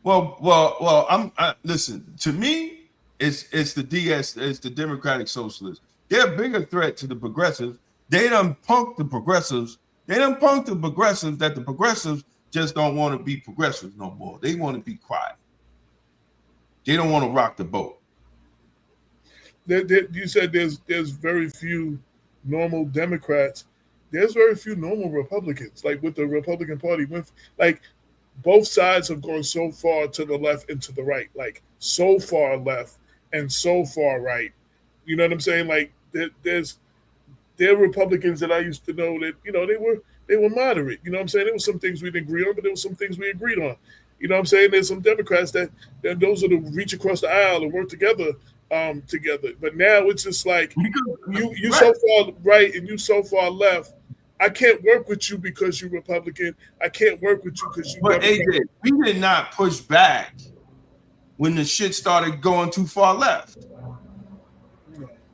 Well. Listen. To me, it's the Democratic Socialists. They're a bigger threat to the progressives. They done punked the progressives. That the progressives just don't want to be progressives no more. They want to be quiet. They don't want to rock the boat. You said there's very few normal Democrats. There's very few normal Republicans. Like with the Republican Party, like both sides have gone so far to the left and to the right, like so far left and so far right. You know what I'm saying? Like there are Republicans that I used to know that they were moderate. You know what I'm saying? There were some things we didn't agree on, but there were some things we agreed on. You know what I'm saying? There's some Democrats that those are the reach across the aisle and work together. But now it's just like you so far right and you so far left. I can't work with you because you're Republican. I can't work with you because you. But AJ, we did not push back when the shit started going too far left.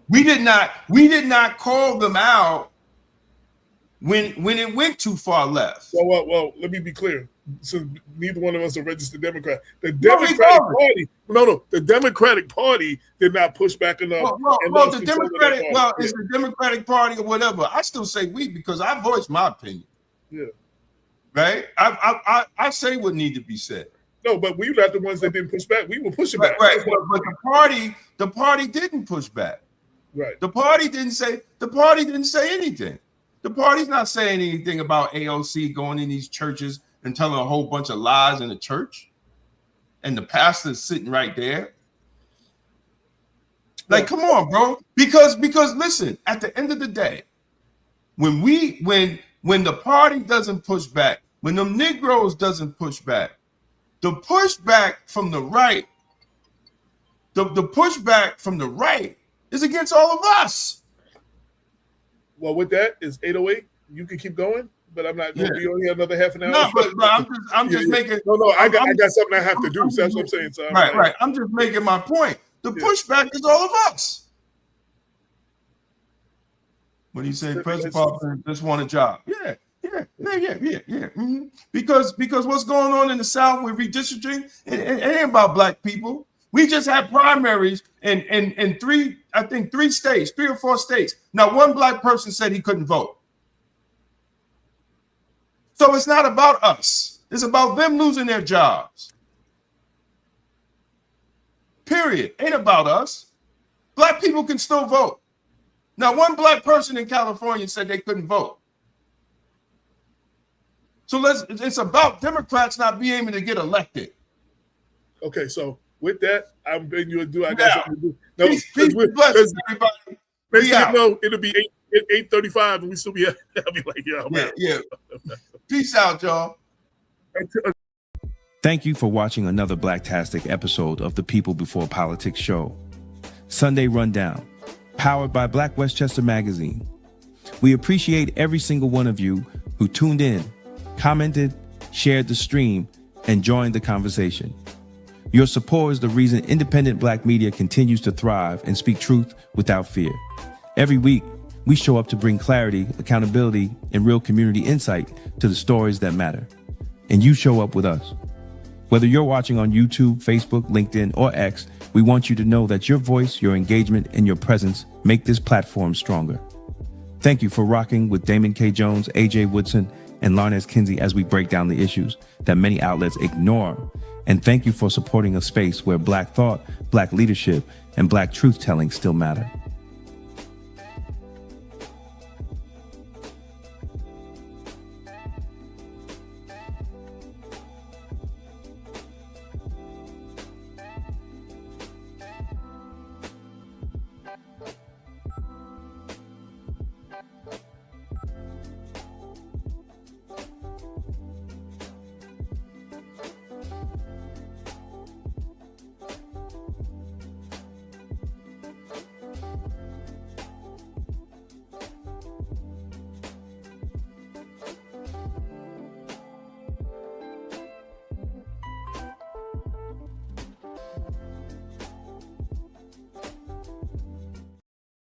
We did not call them out when it went too far left. Well, let me be clear. So neither one of us are registered Democrat. The Democratic Party did not push back enough. It's the Democratic Party or whatever. I still say we because I voiced my opinion. Yeah. Right? I say what needs to be said. No, but we were not the ones that didn't push back. We were pushing back. Right. But the party didn't push back. Right. The party didn't say anything. The party's not saying anything about AOC going in these churches and telling a whole bunch of lies in the church, and the pastor's sitting right there. Like, come on, bro. Because listen, at the end of the day, when the party doesn't push back, when them Negroes doesn't push back, the pushback from the right, the pushback from the right is against all of us. Well, with that, it's 8:08. You can keep going, but I'm not going to be on here another half an hour. No, but I'm just making. No, I got something I have to do. So that's what I'm saying. So right. I'm just making my point. The pushback is all of us. When he said President Parker just want a job, yeah. Mm-hmm. Because what's going on in the South with redistricting, it ain't about black people. We just had primaries in three or four states. Now, one black person said he couldn't vote. So it's not about us. It's about them losing their jobs. Period. Ain't about us. Black people can still vote. Now, one black person in California said they couldn't vote. So it's about Democrats not being able to get elected. Okay, so with that, I'm bidding you adieu. I got something to do. No, peace blessings, everybody. No, it'll be 8:35, and we still be. I'll be like, yeah. Peace out, y'all. Thank you for watching another Blacktastic episode of the People Before Politics show. Sunday Rundown, powered by Black Westchester Magazine. We appreciate every single one of you who tuned in, commented, shared the stream, and joined the conversation. Your support is the reason independent black media continues to thrive and speak truth without fear. Every week, we show up to bring clarity, accountability, and real community insight to the stories that matter. And you show up with us. Whether you're watching on YouTube, Facebook, LinkedIn, or X, we want you to know that your voice, your engagement, and your presence make this platform stronger. Thank you for rocking with Damon K. Jones, AJ Woodson, and Larnez Kinsey as we break down the issues that many outlets ignore. And thank you for supporting a space where Black thought, Black leadership, and Black truth-telling still matter.